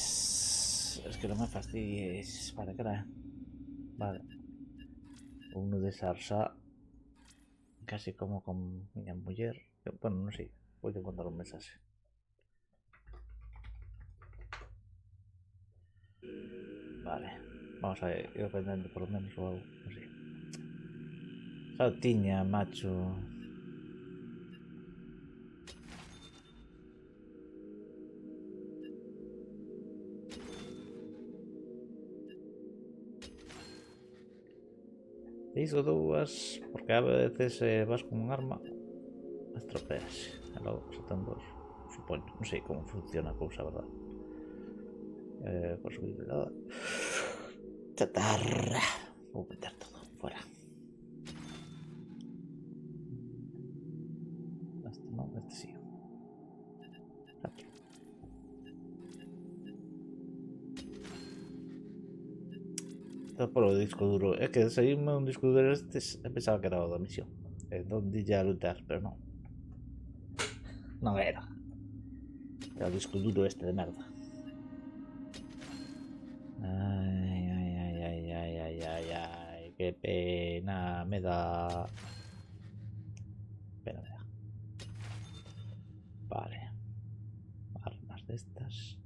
Speaker 1: Es que non me fastidies. Vale, cara. Vale. Uno de sarsa. Casi como con miña muller. Bueno, non sei. Vou contar un mensaxe. Vale. Vamos a ir aprendendo por lo menos o algo. Non sei. Xa tiña, macho. Iso dúas, porque a veces vas con un arma estropeas. E logo se ten dos, supoño. Non sei como funciona a cousa, verdad? Posibilidade. Chatarra. Vou meter todo fuera. Este non, este sí. Aquí. Está polo disco duro. É que saíme un disco duro estes e pensaba que era o da misión. Donde ya lutar, pero non. Non era. Era o disco duro este de merda. Ay, ay, ay, ay, ay, ay, ay, ay, qué pena me da. Pena me da. Vale. Armas de estas.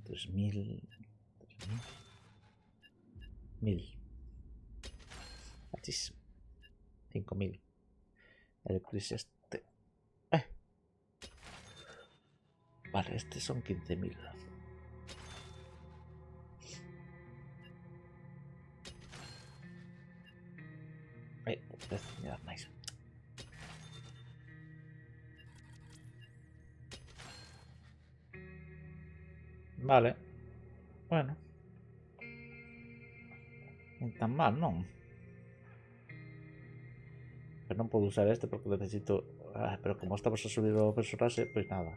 Speaker 1: 3000. 1000. Achis. 5000. El Chris este. Vale, este son 15000. Me da máis. Vale. Bueno. Non tan mal, non? Pero non podo usar este porque necesito... pero como estamos a subir o personaxe, pois nada.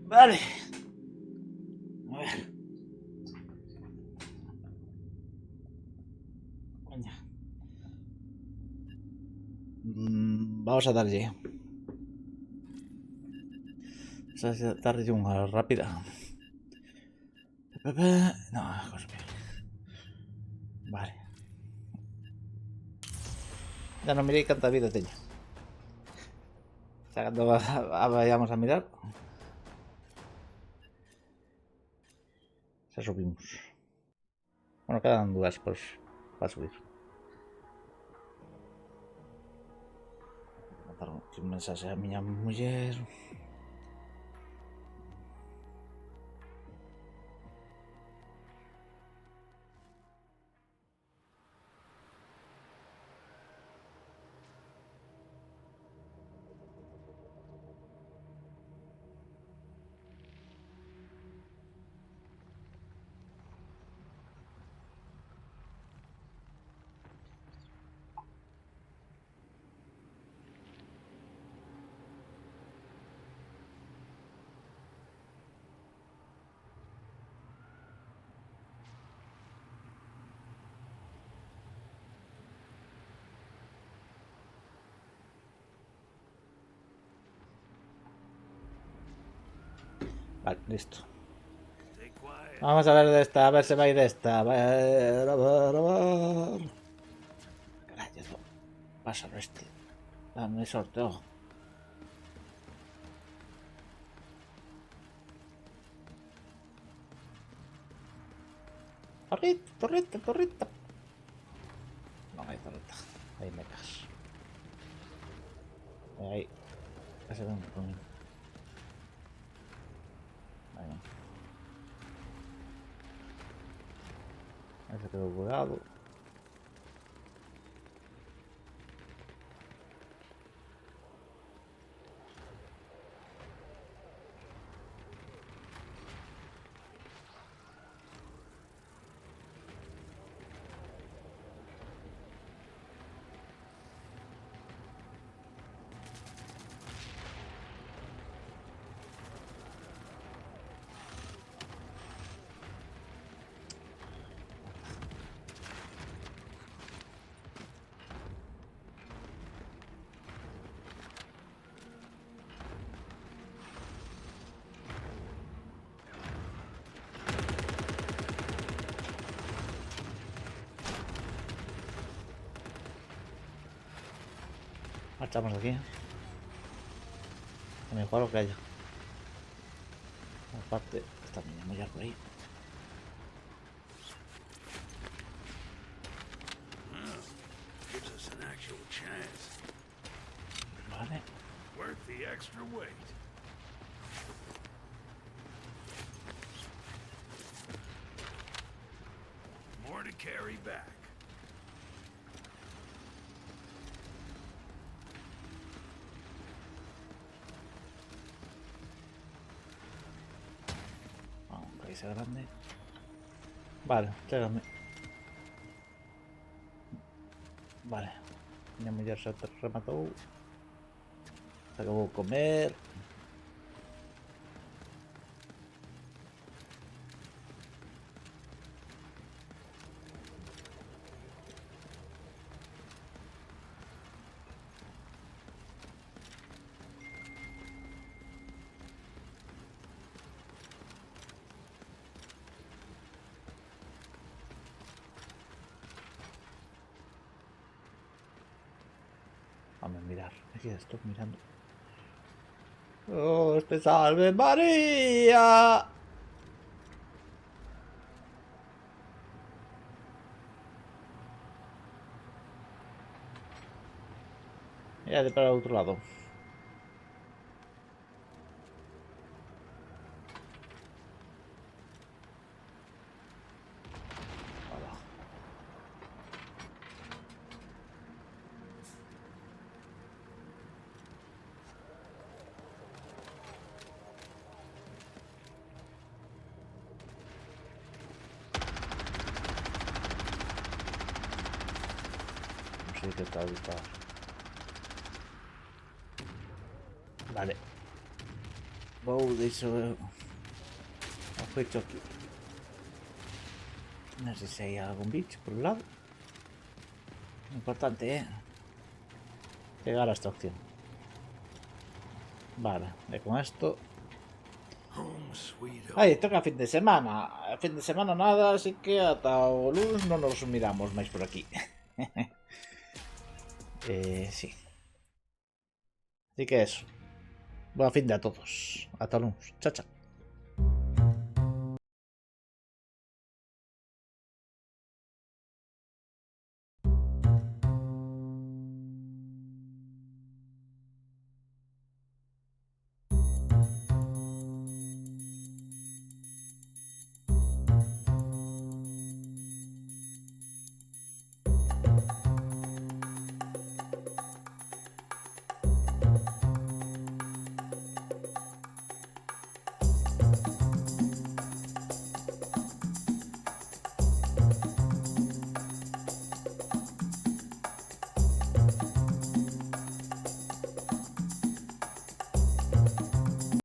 Speaker 1: Vale. A ver. Coño. Vamos a darle. Esa es darle una rápida. No, consumir. Vale. Ya no miré cuánta vida tenía. O sea, cuando vayamos a mirar. Se subimos. Bueno, quedan dudas pues para subir. Matar un mensaje a mi mujer. Vale, listo.
Speaker 2: Stay quiet.
Speaker 1: Vamos a ver de esta, a ver si va a ir de esta. A ver, a ver, a ver. Gracias, pásalo este. Dame sorteo. Torrita, torrita, torrita. No hay torrita. Ahí me caso. Ahí. Ese es un coño. Ahí no. Ese quedó bugado. Marchamos de aquí. A mejor lo que haya. Aparte, esta niña muy por ahí.
Speaker 2: Gives us an actual chance.
Speaker 1: Vale.
Speaker 2: Worth the extra weight. More to carry back.
Speaker 1: Aunque sea grande. Vale, llégame. Vale. Mi mujer se remató. Se acabó de comer. Vamos a mirar. Aquí estoy mirando. ¡Oh, este salve María! Mira de para el otro lado. Abajo. No sé qué tal está. Vale. Deixo o fecho aquí. No sé si hay algún bicho por un lado. Lo importante es llegar a esta opción. Vale, y con esto.
Speaker 2: Home sweet home.
Speaker 1: Aí, toca fin de semana. Fin de semana nada, así que ata o lunes non nos miramos máis por aquí. Sí. Así que eso. Boa fin de a todos. Ata o lunes. Chao, chao.